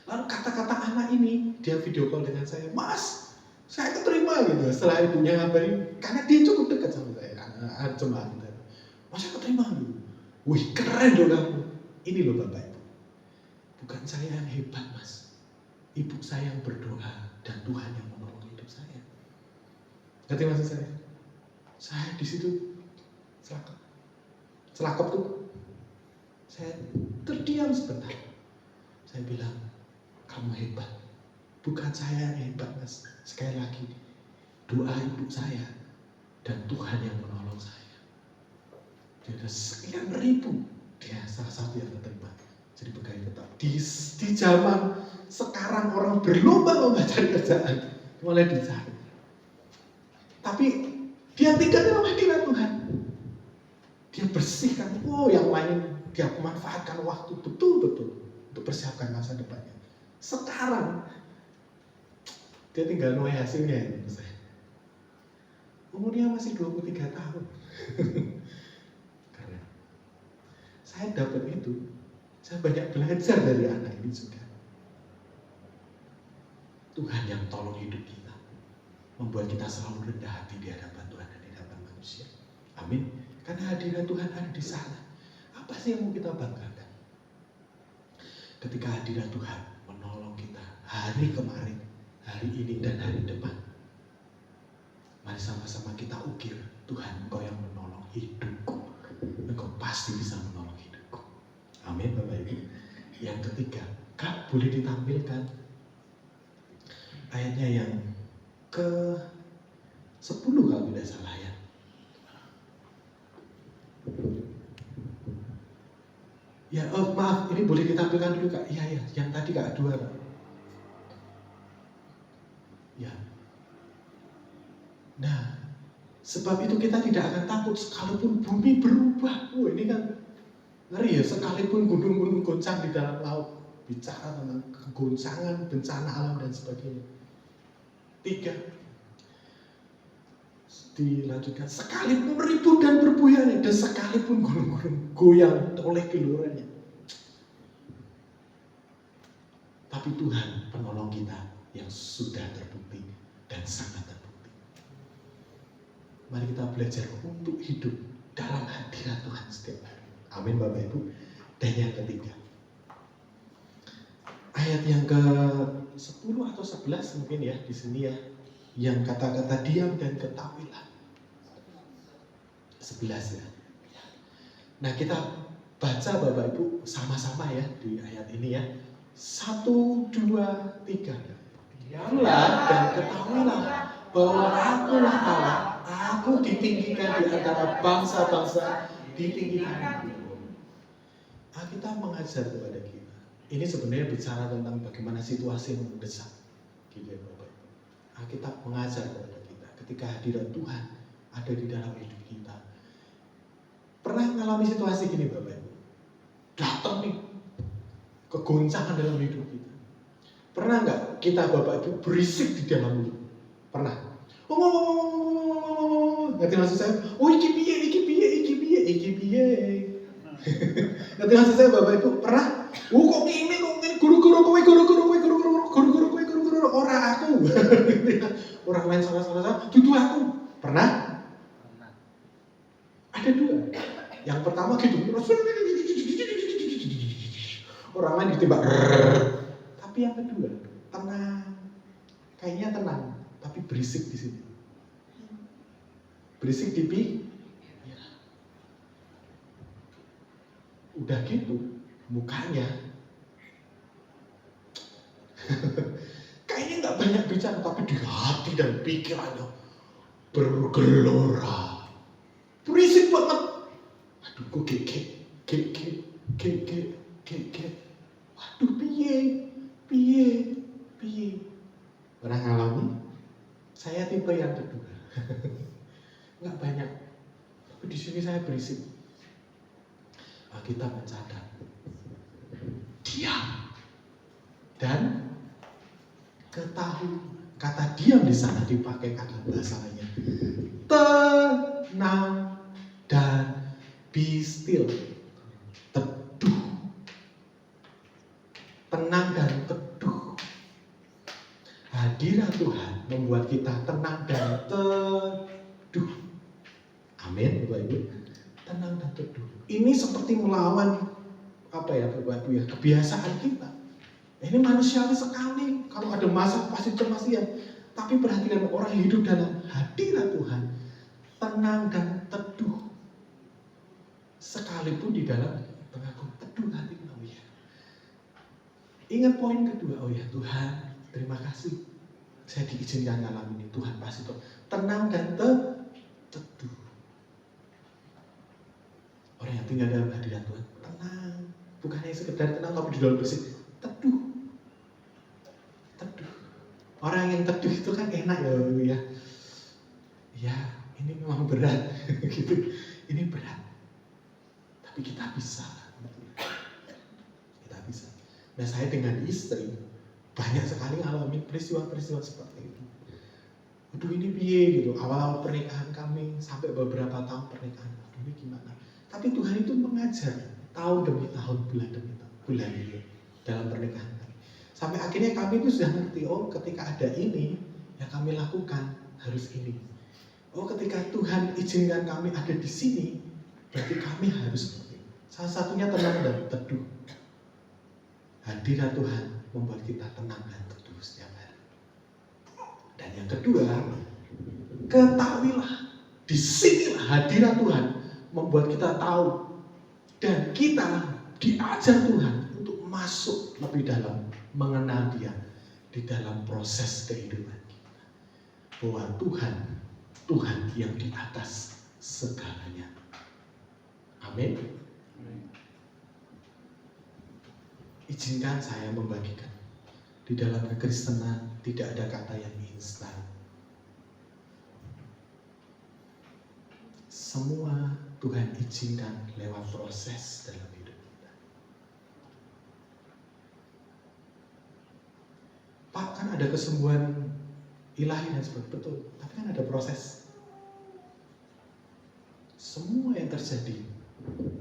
Lalu kata-kata anak ini, dia video call dengan saya, Mas, saya keterima gitu. Setelah ibunya ngabarin, karena dia cukup dekat sama saya, anak jemaat kita. Mas, saya keterima gitu. Wih, keren dong kamu. Ini loh Bapak Ibu. Bukan saya yang hebat, Mas. Ibu saya yang berdoa dan Tuhan yang menolong hidup saya. Ngerti maksud saya? Saya di situ celakap tuh. Saya terdiam sebentar. Saya bilang, kamu hebat. Bukan saya yang hebat, Mas. Sekali lagi, doa ibu saya dan Tuhan yang menolong saya. Dia ada sekian ribu, dia salah satu yang terima jadi pegawai tetap. Di zaman sekarang orang berlomba-lomba cari kerjaan, mulai dicari. Tapi dia tinggal dalam hadirat Tuhan. Dia bersihkan, yang lain dia memanfaatkan waktu betul-betul untuk persiapkan masa depannya. Sekarang dia tinggal nuai hasilnya ya, saya. Umurnya masih 23 tahun. Karena saya dapat itu, saya banyak belajar dari anak ini juga. Tuhan yang tolong hidup kita, membuat kita selalu rendah hati di hadapan Tuhan dan di hadapan manusia. Amin. Karena hadirat Tuhan ada di sana. Apa sih yang mau kita banggakan? Ketika hadirat Tuhan menolong kita hari kemarin, hari ini dan hari depan. Mari sama-sama kita ukir, Tuhan, Engkau yang menolong hidupku. Engkau pasti bisa menolong hidupku. Amin Bapak Ibu. Yang ketiga, Kak boleh ditampilkan ayatnya yang ke-10 kalau tidak salah ya. Ya, maaf, ini boleh ditampilkan dulu Kak. Iya, yang tadi Kak 2 Kak. Ya. Nah, sebab itu kita tidak akan takut sekalipun bumi berubah. Ini kan ngeri ya, sekalipun gunung-gunung goncang di dalam laut. Bicara tentang kegoncangan, bencana alam dan sebagainya. 3. Dilanjutkan, sekalipun ribut dan berbuyarnya, dan sekalipun gunung-gunung goyang oleh gelorannya. Tapi Tuhan penolong kita yang sudah terbukti dan sangat terbukti. Mari kita belajar untuk hidup dalam hadirat Tuhan setiap hari. Amin Bapak Ibu. Dan yang ketiga, ayat yang ke-10 atau 11 mungkin ya di sini ya, yang kata-kata diam dan ketahuilah. 11 ya. Nah kita baca Bapak Ibu sama-sama ya di ayat ini ya. 1, 2, 3. Diamlah dan ketahuilah bahwa Akulah Allah. Aku ditinggikan di antara bangsa-bangsa, ditinggikan. Alkitab mengajar kepada kita. Ini sebenarnya bicara tentang bagaimana situasi yang mendesak. Gitu ya Bapak Ibu. Alkitab mengajar kepada kita ketika hadirat Tuhan ada di dalam hidup kita. Pernah mengalami situasi gini Bapak Ibu? Datang nih kegoncangan dalam hidup kita. Pernah nggak kita Bapak Ibu berisik di dalam hidup? Pernah? Ngerti maksud saya? Iki piye. Ngerti maksud saya Bapak Ibu? Pernah? Kok ini guru-guru orang aku. Orang lain salah, tuduh aku. Pernah? Ada 2. Yang pertama gitu. Orang lain ditembak. Tapi yang kedua, tenang. Kayaknya tenang, tapi berisik di sini. Berisik di ya. Udah gitu, mukanya kayaknya nggak banyak bicara, tapi di hati dan pikirannya bergelora. Berisik banget. Aduh, kok gek. Waduh, piye. Pernah ngalami? Saya tipe yang kedua. Nggak banyak. Tapi di sini saya berisik. Kita mencatat. Diam. Dan ketahui. Kata diam di sana dipakai kata bahasanya. Tenang dan be still. Teduh. hadirat Tuhan membuat kita tenang dan teduh. Amin, Bapak Ibu. Tenang dan teduh. Ini seperti melawan Bapak Ibu ya, kebiasaan kita. Ini manusiawi sekali. Kalau ada masalah pasti cemas ya. Tapi perhatikan orang hidup dalam hadirat Tuhan, tenang dan teduh. Sekalipun di dalam pengagum teduh hati kamu ya. Ingat poin kedua, oh ya Tuhan, terima kasih. Saya diizinkan ngalamin ini, Tuhan pasti tenang dan teduh. Orang yang tinggal dalam hadirat Tuhan, tenang. Bukan hanya sekedar tenang, tapi di dalam bersih, teduh. Teduh. Orang yang teduh itu kan enak ya. Ya, ini memang berat, gitu. Ini berat. Tapi kita bisa. Kita bisa. Nah, saya dengan istri banyak sekali alami peristiwa-peristiwa seperti itu. Aduh ini piye gitu. Awal pernikahan kami sampai beberapa tahun pernikahan. Aduh ini gimana? Tapi Tuhan itu mengajar tahun demi tahun, bulan demi bulan itu dalam pernikahan kami. Sampai akhirnya kami itu sudah ngerti, oh ketika ada ini yang kami lakukan harus ini. Oh ketika Tuhan izinkan kami ada di sini, berarti kami harus seperti itu. Salah satunya tenang dan teduh. Hadirat Tuhan membuat kita tenang dan teduh setiap hari. Dan yang kedua, ketahuilah disinilah hadirat Tuhan membuat kita tahu dan kita diajar Tuhan untuk masuk lebih dalam mengenal Dia di dalam proses kehidupan kita. Bahwa Tuhan yang di atas segalanya. Amin. Izinkan saya membagikan di dalam kekristenan tidak ada kata yang instan. Semua Tuhan izinkan lewat proses dalam hidup kita. Pak, kan ada kesembuhan ilahi dan sebagainya, betul. Tapi kan ada proses. Semua yang terjadi,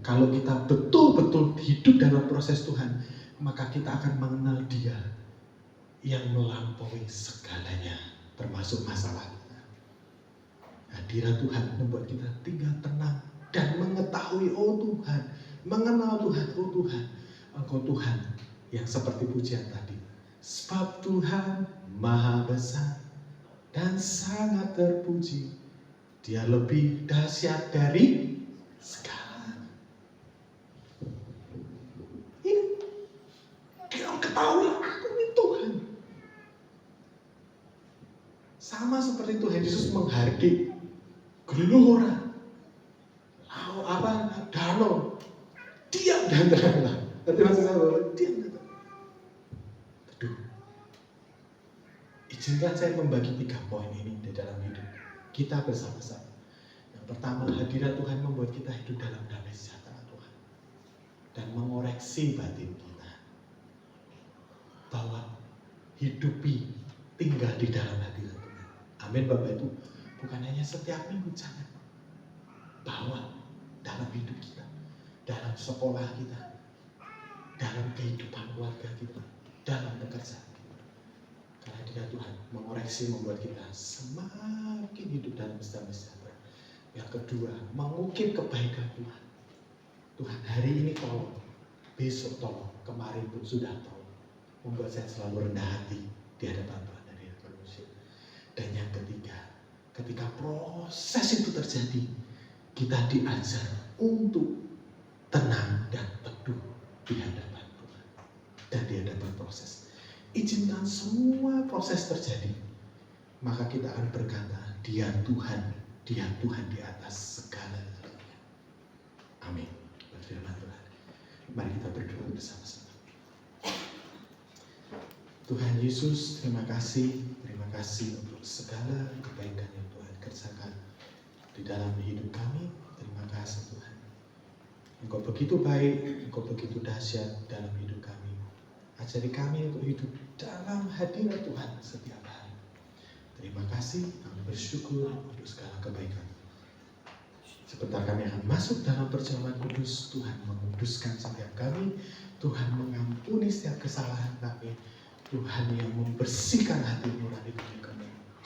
kalau kita betul-betul hidup dalam proses Tuhan, maka kita akan mengenal Dia yang melampaui segalanya, termasuk masalah kita. Hadirat Tuhan membuat kita tinggal tenang dan mengetahui, oh Tuhan, mengenal Tuhan, oh Tuhan, Engkau Tuhan yang seperti pujian tadi. Sebab Tuhan maha besar dan sangat terpuji. Dia lebih dahsyat dari segala. Ketahuilah aku ini Tuhan. Sama seperti Tuhan Yesus menghardik gelora, danau, diam dan tenanglah. Nanti maksud saya bahwa diam dan tenang. Aduh. Izinkan saya membagi 3 poin ini di dalam hidup kita bersama-sama. Yang pertama, hadirat Tuhan membuat kita hidup dalam damai sejahtera Tuhan dan mengoreksi batin kita. Bahwa hidupi tinggal di dalam hadirat Tuhan. Amin Bapak Ibu. Bukan hanya setiap minggu, jangan. Bawa dalam hidup kita, dalam sekolah kita, dalam kehidupan keluarga kita, dalam pekerjaan kita. Karena hadirat Tuhan mengoreksi, membuat kita semakin hidup dalam damai sejahtera. Yang kedua, mengukir kebaikan Tuhan. Tuhan hari ini tolong, besok tolong, kemarin pun sudah tolong. Membuat saya selalu rendah hati di hadapan Tuhan dan di hadapan manusia. Dan yang ketiga, ketika proses itu terjadi, kita diajar untuk tenang dan teduh di hadapan Tuhan dan di hadapan proses. Izinkan semua proses terjadi, maka kita akan berkata, Dia Tuhan di atas segala-galanya. Amin. Berfirman Tuhan. Mari kita berdoa bersama-sama. Tuhan Yesus, terima kasih untuk segala kebaikan yang Tuhan kerjakan di dalam hidup kami. Terima kasih Tuhan. Engkau begitu baik, Engkau begitu dahsyat dalam hidup kami. Ajari kami untuk hidup dalam hadirat Tuhan setiap hari. Terima kasih, kami bersyukur untuk segala kebaikan. Sebentar kami akan masuk dalam perjamuan kudus. Tuhan menguduskan setiap kami. Tuhan mengampuni setiap kesalahan kami. Tuhan yang membersihkan hati nurani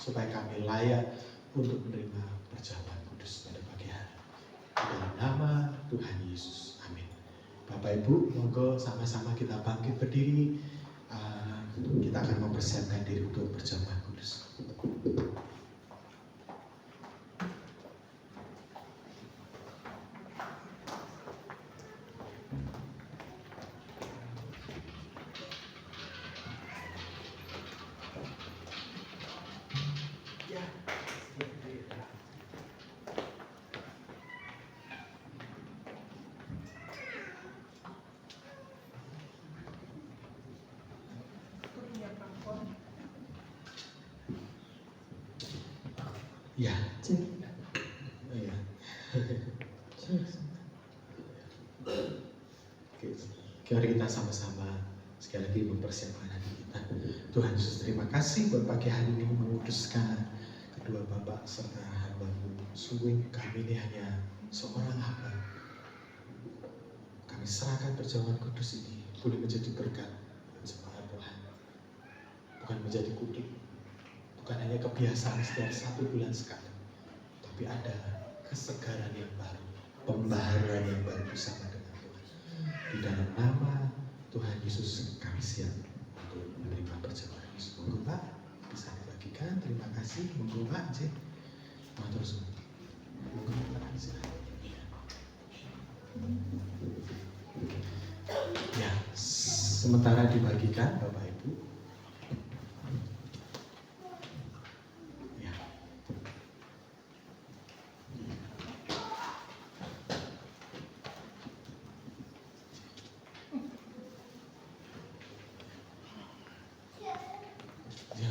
supaya kami layak untuk menerima perjamuan kudus pada pagi hari. Dalam nama Tuhan Yesus, amin. Bapak Ibu, monggo sama-sama kita bangkit berdiri. Kita akan mempersiapkan diri untuk perjamuan kudus. Ya. Cek. Ya. Oke, mari kita sama-sama sekali lagi mempersiapkan hati kita. Tuhan Yesus, terima kasih buat pagi hari ini menguduskan kedua Bapak serta hamba-Mu. Sungguh kami ini hanya seorang hamba. Kami serahkan perjamuan kudus ini boleh menjadi berkat jemaat Tuhan. Bukan menjadi kudus. Bukan hanya kebiasaan setiap 1 bulan sekali, tapi ada kesegaran yang baru, pembaharuan yang baru bersama dengan Tuhan. Di dalam nama Tuhan Yesus kami siap untuk menerima perjamuan Yesus. Monggo Pak, bisa dibagikan. Terima kasih. Monggo Pak, cek. Matur suwun. Monggo Pak, silakan. Ya, sementara dibagikan Bapak Ibu.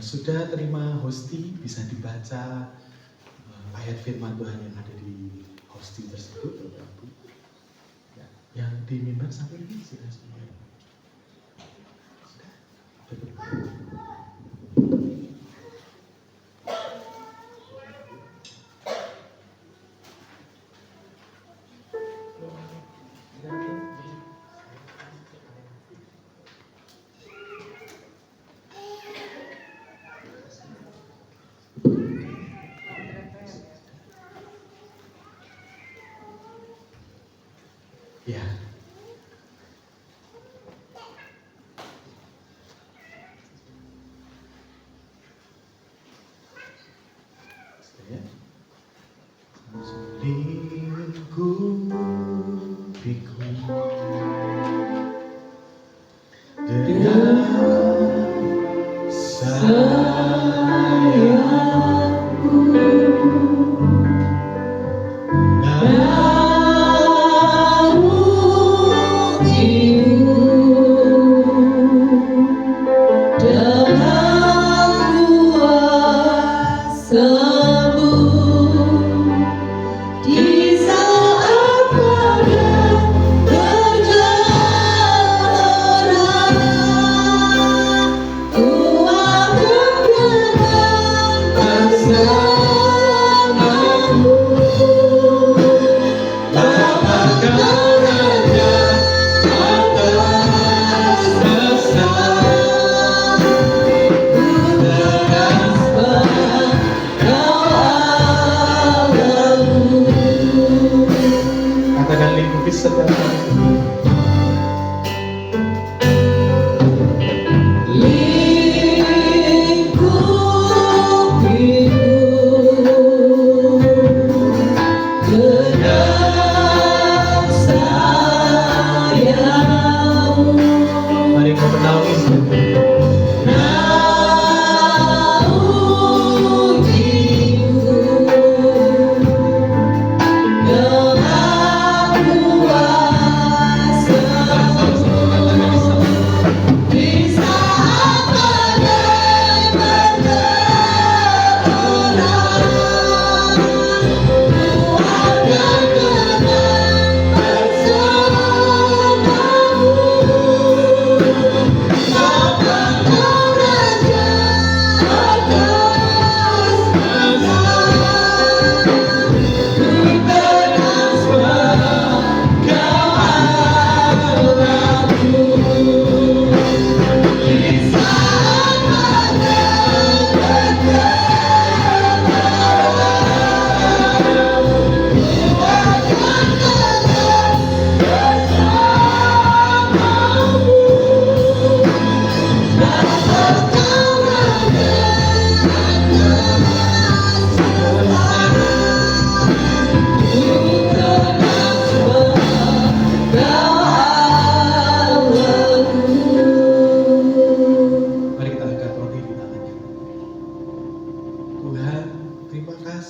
Sudah terima hosti, bisa dibaca ayat firman Tuhan yang ada di hosti tersebut, Bapak Ibu. Ya, yang di mimbar sampai ini sudah semua. Sudah. Ya. Lingkupiku dengan sayangku, Tuhan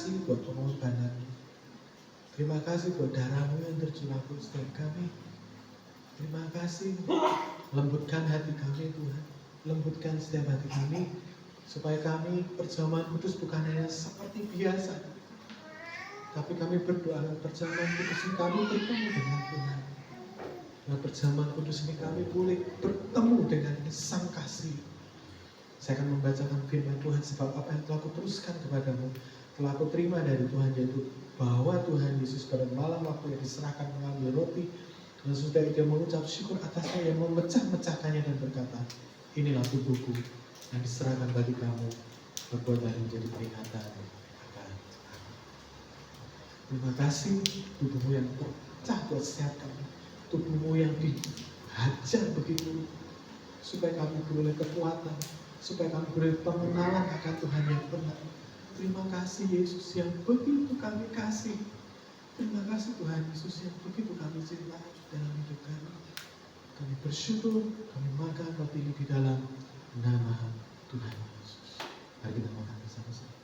kasih buat pengorbananmu. Terima kasih buat darahmu yang tercurah untuk setiap kami. Terima kasih. Lembutkan hati kami Tuhan. Lembutkan setiap hati kami. Supaya kami perjamuan kudus bukan hanya seperti biasa. Tapi kami berdoa perjamuan kudus ini kami bertemu dengan Tuhan. Nah, perjamuan kudus ini kami boleh bertemu dengan Sang Kasih. Saya akan membacakan firman Tuhan sebab apa yang telah kuteruskan kepadamu telah aku terima dari Tuhan, yaitu bahwa Tuhan Yesus pada malam waktu yang diserahkan mengambil roti dan sudah dia mengucap syukur atasnya, yang memecah-mecahkannya dan berkata, inilah tubuhku yang diserahkan bagi kamu, berbuatlah menjadi peringatan akan aku. Terima kasih tubuhmu yang pecah buat setiap kami, tubuhmu yang dihajar begitu supaya kami beroleh kekuatan, supaya kami beroleh pengenalan akan Tuhan yang benar. Terima kasih Yesus yang begitu kami kasih. Terima kasih Tuhan Yesus yang begitu kami cintai dalam hidup kami. Kami bersyukur, kami makan roti ini di dalam nama Tuhan Yesus. Mari kita makan bersama-sama.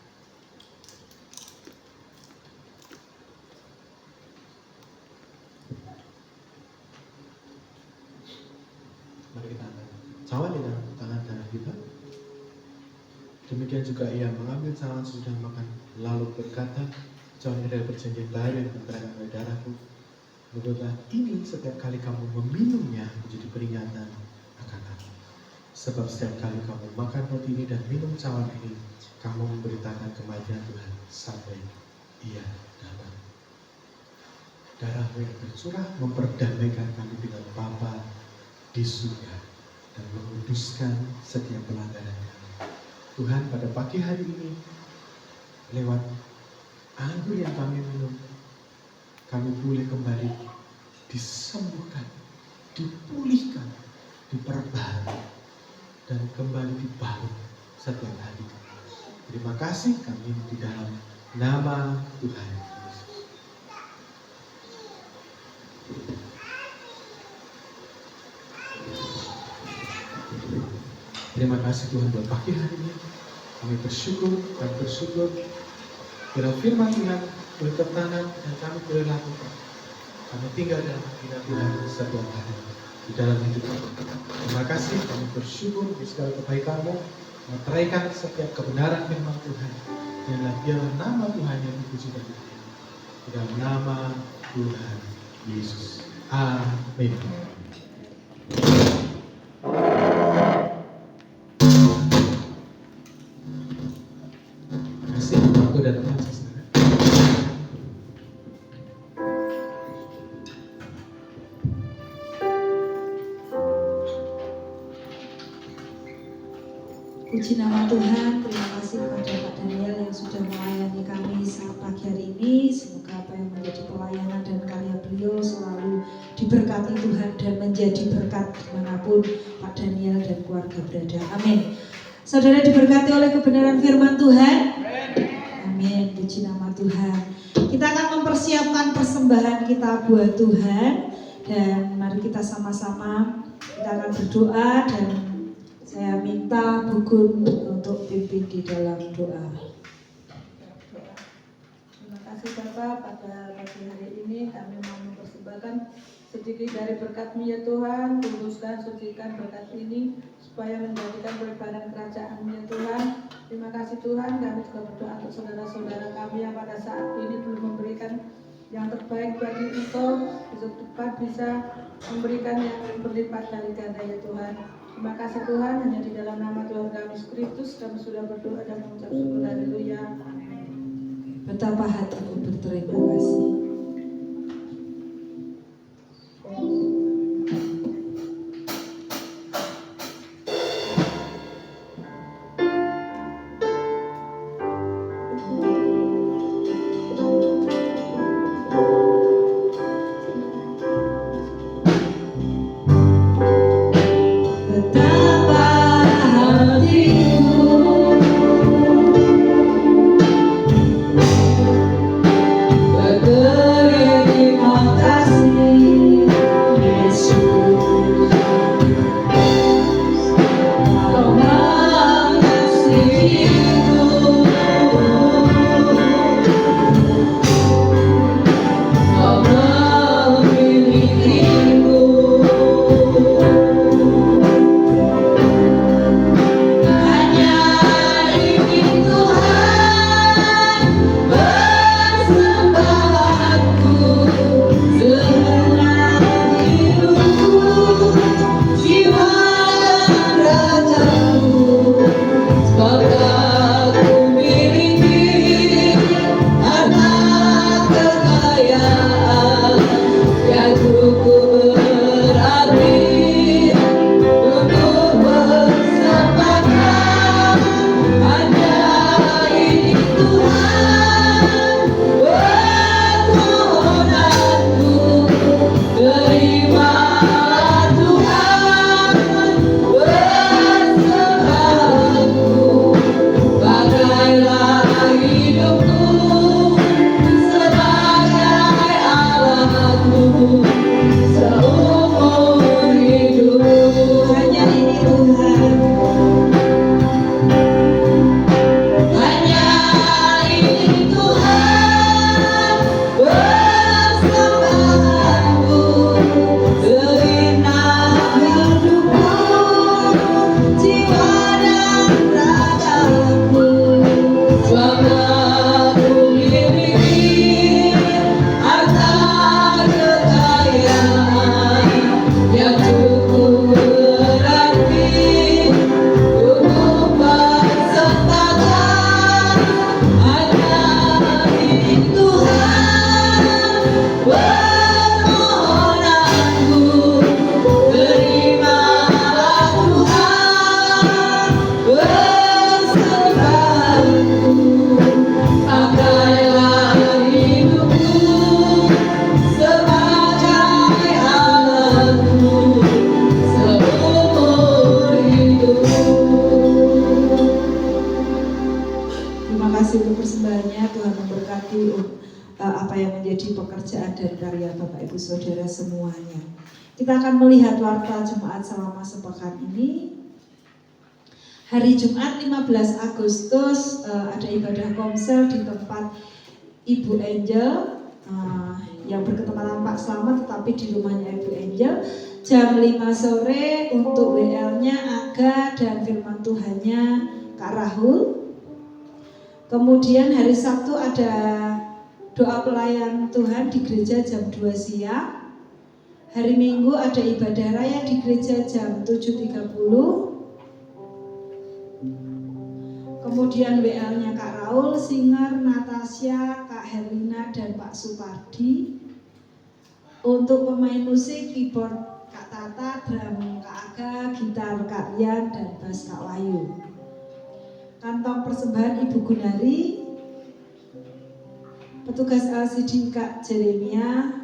Mari kita angkat cawan di dalam tangan kanan kita. Demikian juga ia mengambil cawan sesudah makan, lalu berkata, cawan ini adalah perjanjian baru yang diterangkan oleh darahku. Berbuatlah ini setiap kali kamu meminumnya menjadi peringatan akan aku. Sebab setiap kali kamu makan roti ini dan minum cawan ini, kamu memberitakan kematian Tuhan sampai ia datang. Darahmu yang tercurah memperdamaikan kami dengan Bapa di surga dan menguduskan setiap pelanggaran kami. Tuhan, pada pagi hari ini lewat anggur yang kami minum, kami boleh kembali disembuhkan, dipulihkan, diperbaharui dan kembali dibalut setiap hari. Terima kasih kami di dalam nama Tuhan Yesus. Terima kasih Tuhan buat pagi hari ini. Kami bersyukur dan bersyukur bila firman Tuhan boleh tertanam dan kami boleh lakukan. Kami tinggal dalam hadirat Tuhan setiap hari di dalam hidup kami. Terima kasih, kami bersyukur di segala kebaikan-Mu, meteraikan setiap kebenaran firman Tuhan. Dan biarlah nama Tuhan yang dipuji dan dipuji. Di dalam nama Tuhan Yesus. Amin. Puji nama Tuhan, terima kasih kepada Pak Daniel yang sudah melayani kami saat pagi hari ini. Semoga apa yang menjadi pelayanan dan karya beliau selalu diberkati Tuhan dan menjadi berkat dimanapun Pak Daniel dan keluarga berada. Amin. Saudara diberkati oleh kebenaran firman Tuhan. Amin. Puji nama Tuhan. Kita akan mempersiapkan persembahan kita buat Tuhan. Dan mari kita sama-sama, kita akan berdoa dan saya minta Bugun untuk pimpin di dalam doa. Terima kasih Bapak, pada pagi hari ini kami mau mempersembahkan sedikit dari berkat-Mu ya Tuhan. Kuduskan, sucikan berkat ini supaya menjadikan pelebaran kerajaan-Mu ya Tuhan. Terima kasih Tuhan, kami juga berdoa untuk saudara-saudara kami yang pada saat ini belum memberikan yang terbaik bagi Engkau, untuk cepat bisa memberikan yang berlipat dari ganda ya Tuhan. Terima kasih Tuhan, hanya di dalam nama Tuhan kami Yesus Kristus kami sudah berdoa dan mengucap syukur. Haleluya. Betapa hatiku berterima kasih. kasih untuk persembahannya. Tuhan memberkati apa yang menjadi pekerjaan dan karya Bapak Ibu Saudara semuanya. Kita akan melihat warta jemaat selama sepekan ini. Hari Jumat 15 Agustus ada ibadah komsel di tempat Ibu Angel yang berketempatan Pak Slamet, tetapi di rumahnya Ibu Angel jam 5 sore. Untuk WL-nya Aga dan firman Tuhannya Kak Rahul. Kemudian hari Sabtu ada doa pelayan Tuhan di gereja jam 2 siang. Hari Minggu ada ibadah raya di gereja jam 7.30. Kemudian WL-nya Kak Raul, Singer, Natasha, Kak Herlina, dan Pak Supardi. Untuk pemain musik, keyboard Kak Tata, drum Kak Aga, gitar Kak Rian, dan bass Kak Wahyu. Kantong persembahan Ibu Gunari, petugas LCD Kak Jeremia,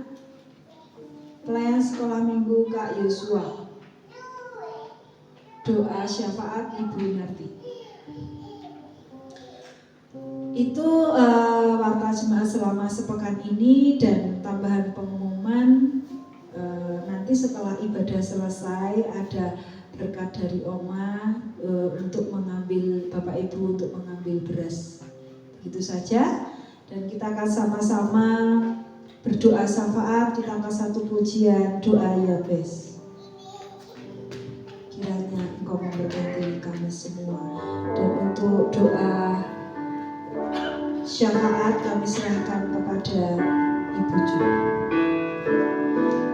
pelayan sekolah minggu Kak Yosua. Doa syafaat Ibu Narti. Itu warta jemaat selama sepekan ini, dan tambahan pengumuman nanti setelah ibadah selesai ada berkat dari Oma untuk mengambil Bapak Ibu untuk mengambil beras. Begitu saja, dan kita akan sama-sama berdoa syafaat. Kita angkat satu pujian doa Yabes. Kiranya Engkau memberkati kami semua. Dan untuk doa syafaat kami serahkan kepada Ibu Ju.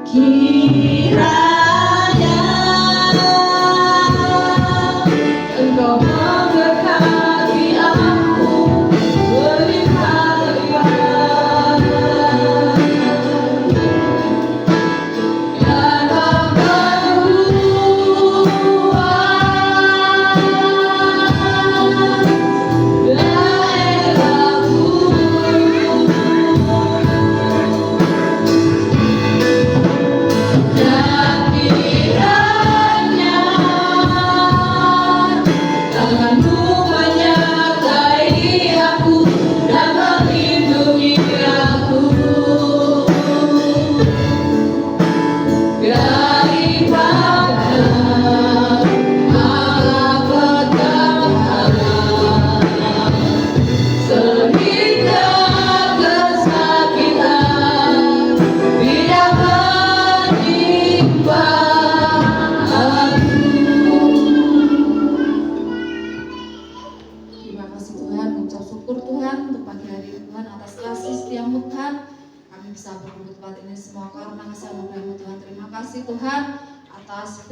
Kiranya Engkau memberkati aku berlimpah-limpah, dan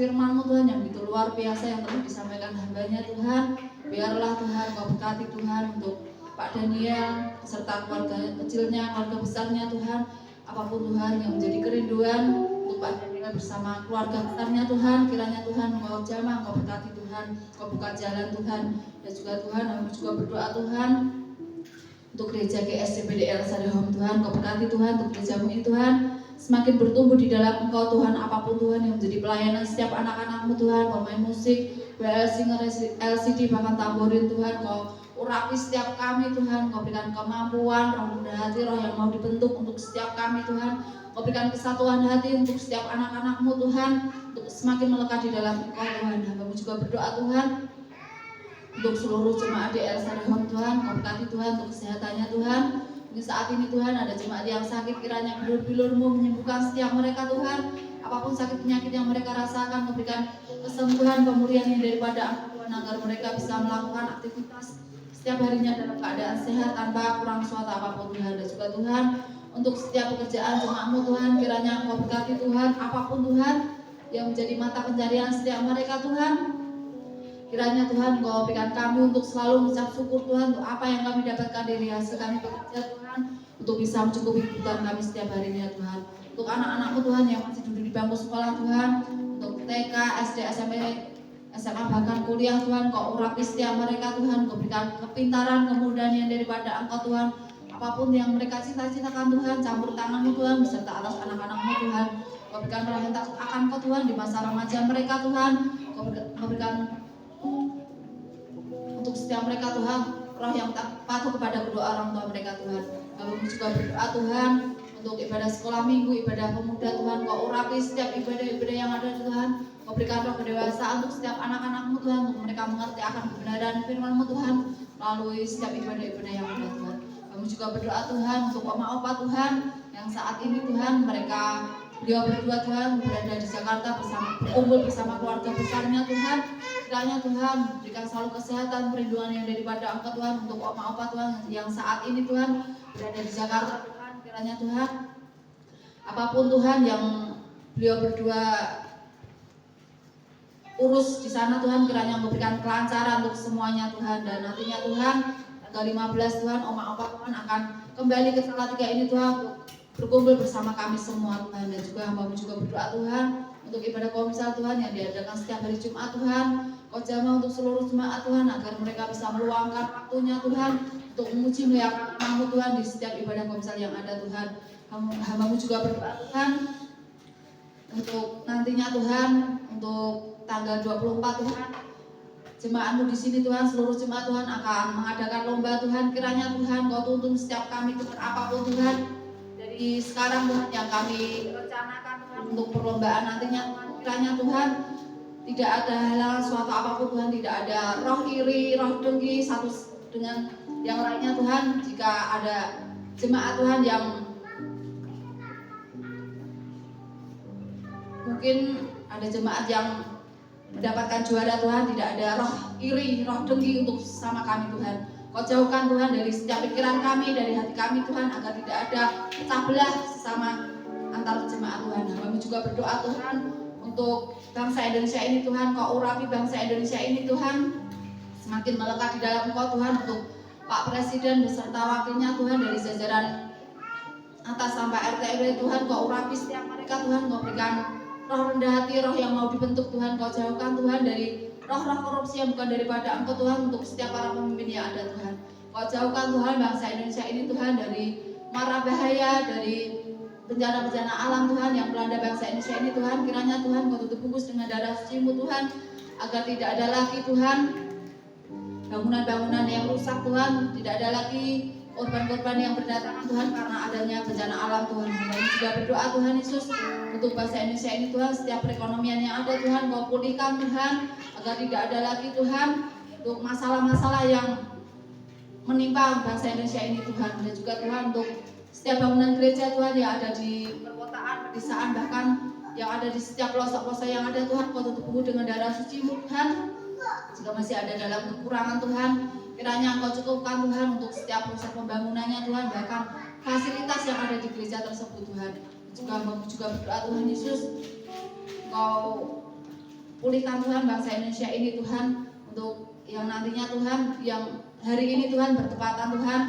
firman-Mu Tuhan yang begitu luar biasa yang telah disampaikan hamba-Nya Tuhan. Biarlah Tuhan Kau berkati Tuhan untuk Pak Daniel beserta keluarga kecilnya, keluarga besarnya Tuhan. Apapun Tuhan yang menjadi kerinduan untuk Pak Daniel bersama keluarga besarnya Tuhan, kiranya Tuhan Kau jamah, Kau berkati Tuhan, Kau buka jalan Tuhan. Dan juga Tuhan, kami juga berdoa Tuhan untuk gereja GSCPDL Sadehom Tuhan. Kau berkati Tuhan untuk gereja-Mu ini Tuhan, semakin bertumbuh di dalam Engkau Tuhan. Apapun Tuhan yang menjadi pelayanan setiap anak-anak-Mu Tuhan, pemain musik, WL Singer, LCD, bahkan tamborin Tuhan, Kau urapi setiap kami Tuhan. Kau berikan kemampuan, roh muda hati, roh yang mau dibentuk untuk setiap kami Tuhan. Kau berikan kesatuan hati untuk setiap anak-anak-Mu Tuhan, untuk semakin melekat di dalam Engkau Tuhan. Hamba-Mu juga berdoa Tuhan untuk seluruh jemaat di El Sadehom Tuhan. Kau berkati Tuhan untuk kesehatannya Tuhan. Mungkin saat ini Tuhan ada jemaat yang sakit, kiranya bilur-bilur-Mu menyembuhkan setiap mereka Tuhan. Apapun sakit penyakit yang mereka rasakan, Kau berikan kesembuhan, pemulihan yang daripada Engkau Tuhan, agar mereka bisa melakukan aktivitas setiap harinya dalam keadaan sehat tanpa kurang suatu apapun Tuhan. Dan juga Tuhan untuk setiap pekerjaan jemaat-Mu Tuhan, kiranya Engkau berkati Tuhan, apapun Tuhan yang menjadi mata pencarian setiap mereka Tuhan. Kiranya Tuhan Kau berikan kami untuk selalu mengucap syukur Tuhan untuk apa yang kami dapatkan dari hasil kami bekerja Tuhan, untuk bisa mencukupi kebutuhan kami setiap harinya Tuhan. Untuk anak-anak-Mu Tuhan yang masih duduk di bangku sekolah Tuhan, untuk TK, SD, SMP, SMA, bahkan kuliah Tuhan, Kau urapi setiap mereka Tuhan. Kau berikan kepintaran, kemudahan yang daripada Engkau Tuhan. Apapun yang mereka cita-citakan Tuhan, campur tangan-Mu Tuhan beserta atas anak-anak-Mu Tuhan. Kau berikan roh yang takut akan Kau Tuhan di masa remaja mereka Tuhan. Kau berikan untuk setiap mereka Tuhan roh yang tak patuh kepada kedua orang tua mereka Tuhan. Kami juga berdoa Tuhan untuk ibadah sekolah minggu, ibadah pemuda Tuhan, Kau urapi setiap ibadah-ibadah yang ada Tuhan. Kau berikan roh kedewasaan untuk setiap anak-anak-Mu Tuhan, untuk mereka mengerti akan kebenaran firman-Mu Tuhan melalui setiap ibadah-ibadah yang ada Tuhan. Kami juga berdoa Tuhan untuk Oma Opa Tuhan yang saat ini Tuhan beliau berdua Tuhan berada di Jakarta berkumpul bersama keluarga besarnya Tuhan. Kiranya Tuhan berikan selalu kesehatan, perlindungan yang daripada Engkau Tuhan untuk Oma Opa Tuhan yang saat ini Tuhan berada di Jakarta Tuhan. Kiranya Tuhan apapun Tuhan yang beliau berdua urus di sana Tuhan, kiranya memberikan kelancaran untuk semuanya Tuhan. Dan nantinya Tuhan tanggal 15 Tuhan Oma Opa Tuhan akan kembali ke Salatiga ini Tuhan untuk berkumpul bersama kami semua Tuhan. Dan juga hamba-Mu juga berdoa Tuhan untuk ibadah komsel Tuhan yang diadakan setiap hari Jumat Tuhan. Kau jamah untuk seluruh jemaat Tuhan agar mereka bisa meluangkan waktunya Tuhan untuk memuji muliakan nama-Mu Tuhan di setiap ibadah komsel yang ada Tuhan. Hamba-Mu juga berdoa Tuhan untuk nantinya Tuhan untuk tanggal 24 Tuhan jemaat-Mu di sini Tuhan, seluruh jemaat Tuhan akan mengadakan lomba Tuhan. Kiranya Tuhan Kau tuntun setiap kami Tuhan apapun Tuhan dari sekarang Tuhan yang kami rencanakan Tuhan untuk perlombaan nantinya Tuhan. Kiranya Tuhan tidak ada halangan suatu apapun Tuhan, tidak ada roh iri, roh dengki satu dengan yang lainnya Tuhan. Jika ada jemaat Tuhan yang mungkin ada jemaat yang mendapatkan juara Tuhan, tidak ada roh iri, roh dengki untuk sama kami Tuhan. Kau jauhkan Tuhan dari setiap pikiran kami, dari hati kami Tuhan, agar tidak ada pecah belah sesama antar jemaat Tuhan. Kami juga berdoa Tuhan untuk bangsa Indonesia ini Tuhan. Kau urapi bangsa Indonesia ini Tuhan, semakin melekat di dalam Engkau Tuhan, untuk Pak Presiden beserta wakilnya Tuhan dari jajaran atas sampai RT RW Tuhan. Kau urapi setiap mereka Tuhan, Kau berikan roh rendah hati, roh yang mau dibentuk Tuhan. Kau jauhkan Tuhan dari roh-roh korupsi yang bukan daripada Engkau Tuhan untuk setiap para pemimpin yang ada Tuhan. Kau jauhkan Tuhan bangsa Indonesia ini Tuhan dari mara bahaya, dari bencana-bencana alam Tuhan yang melanda bangsa Indonesia ini Tuhan. Kiranya Tuhan Kau tutup bungkus dengan darah suci-Mu Tuhan, agar tidak ada lagi Tuhan bangunan-bangunan yang rusak Tuhan, tidak ada lagi korban-korban yang berdatangan Tuhan karena adanya bencana alam Tuhan. Kami juga berdoa Tuhan Yesus untuk bangsa Indonesia ini Tuhan, setiap perekonomian yang ada Tuhan Kau pulihkan Tuhan, agar tidak ada lagi Tuhan untuk masalah-masalah yang menimpa bangsa Indonesia ini Tuhan. Dan juga Tuhan untuk setiap bangunan gereja Tuhan yang ada di perkotaan, pedesaan, bahkan yang ada di setiap pelosok-pelosok yang ada Tuhan, Kau tutup bungkus dengan darah suci-Mu Tuhan. Jika masih ada dalam kekurangan Tuhan, kiranya Engkau cukupkan Tuhan untuk setiap proses pembangunannya Tuhan, bahkan fasilitas yang ada di gereja tersebut Tuhan. Juga berdoa Tuhan Yesus, Kau pulihkan Tuhan bangsa Indonesia ini Tuhan, untuk yang nantinya Tuhan, yang hari ini Tuhan bertepatan Tuhan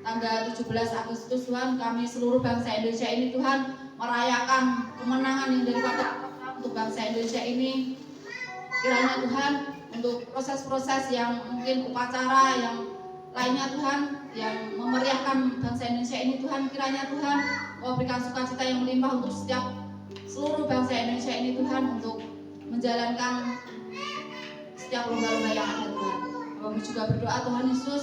tanggal 17 Agustus Tuhan, kami seluruh bangsa Indonesia ini Tuhan merayakan kemenangan yang daripada untuk bangsa Indonesia ini. Kiranya Tuhan untuk proses-proses yang mungkin upacara yang lainnya Tuhan yang memeriahkan bangsa Indonesia ini Tuhan, kiranya Tuhan Kau berikan sukacita yang melimpah untuk seluruh bangsa Indonesia ini Tuhan, untuk menjalankan setiap lomba-lomba yang ada Tuhan. Kami juga berdoa Tuhan Yesus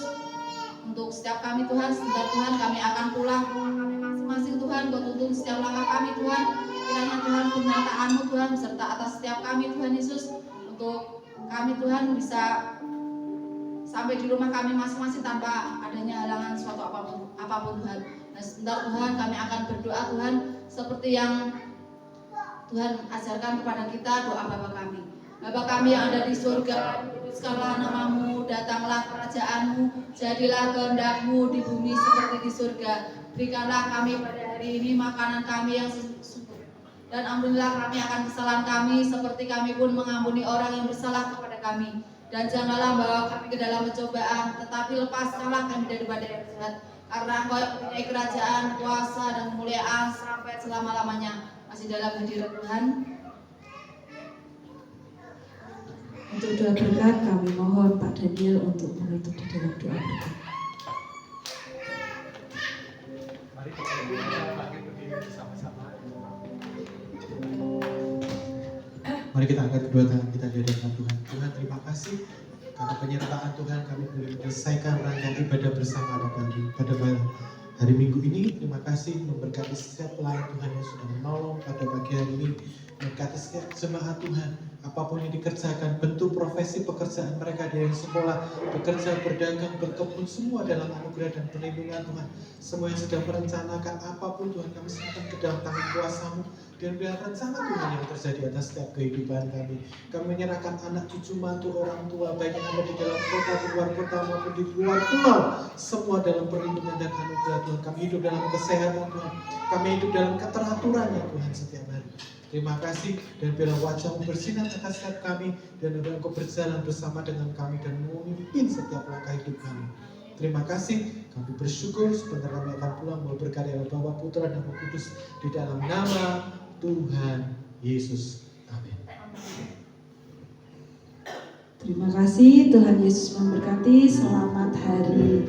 untuk setiap kami Tuhan, sebentar Tuhan kami akan pulang kami masing-masing Tuhan. Kau tuntun setiap langkah kami Tuhan, kiranya Tuhan penyertaan-Mu Tuhan beserta atas setiap kami Tuhan Yesus, untuk kami Tuhan bisa sampai di rumah kami masing-masing tanpa adanya halangan suatu apapun Tuhan. Dan sebentar Tuhan kami akan berdoa Tuhan seperti yang Tuhan ajarkan kepada kita, doa Bapa kami. Bapa kami yang ada di surga, dikuduskanlah nama-Mu, datanglah kerajaan-Mu, jadilah kehendak-Mu di bumi seperti di surga. Berikanlah kami pada hari ini makanan kami yang sesungguhnya, dan ampunilah kami akan kesalahan kami seperti kami pun mengampuni orang yang bersalah kepada kami. Dan janganlah bawa kami ke dalam pencobaan, tetapi lepaskanlah kami daripada yang jahat. Karena Engkau yang mempunyai kerajaan, kuasa, dan kemuliaan sampai selama-lamanya. Masih dalam hadirat Tuhan. Untuk doa berkat kami mohon Pak Daniel untuk menutup di dalam doa berkat. Mari kita bangkit berdiri bersama-sama. Mari kita angkat kedua tangan kita di hadapan Tuhan. Tuhan, terima kasih karena penyertaan Tuhan kami boleh menyelesaikan rangkaian ibadah bersama pada hari Minggu ini. Terima kasih memberkati setiap pelayan Tuhan yang sudah menolong pada pagi hari ini. Memberkati setiap jemaat Tuhan, apapun yang dikerjakan, bentuk profesi pekerjaan mereka dari sekolah, bekerja, berdagang, berkebun, semua dalam anugerah dan perlindungan Tuhan. Semua yang sedang merencanakan apapun Tuhan, kami serahkan ke dalam tangan kuasa-Mu. Dan biar rencana Tuhan yang terjadi atas setiap kehidupan kami. Kami menyerahkan anak, cucu, mantu, orang tua, baik yang ada di dalam kota, di luar kota maupun di luar pulau. Semua dalam perlindungan dan anugerah Tuhan. Kami hidup dalam kesehatan Tuhan. Kami hidup dalam keteraturan ya Tuhan setiap hari. Terima kasih dan biarlah wajah-Mu bersinar atas setiap kami. Dan biarlah Engkau berjalan bersama dengan kami dan memimpin setiap langkah hidup kami. Terima kasih, kami bersyukur sebentar kami akan pulang mau berkarya oleh Bapa, Putra dan Roh Kudus di dalam nama Tuhan Yesus. Amin. Terima kasih, Tuhan Yesus memberkati. Selamat hari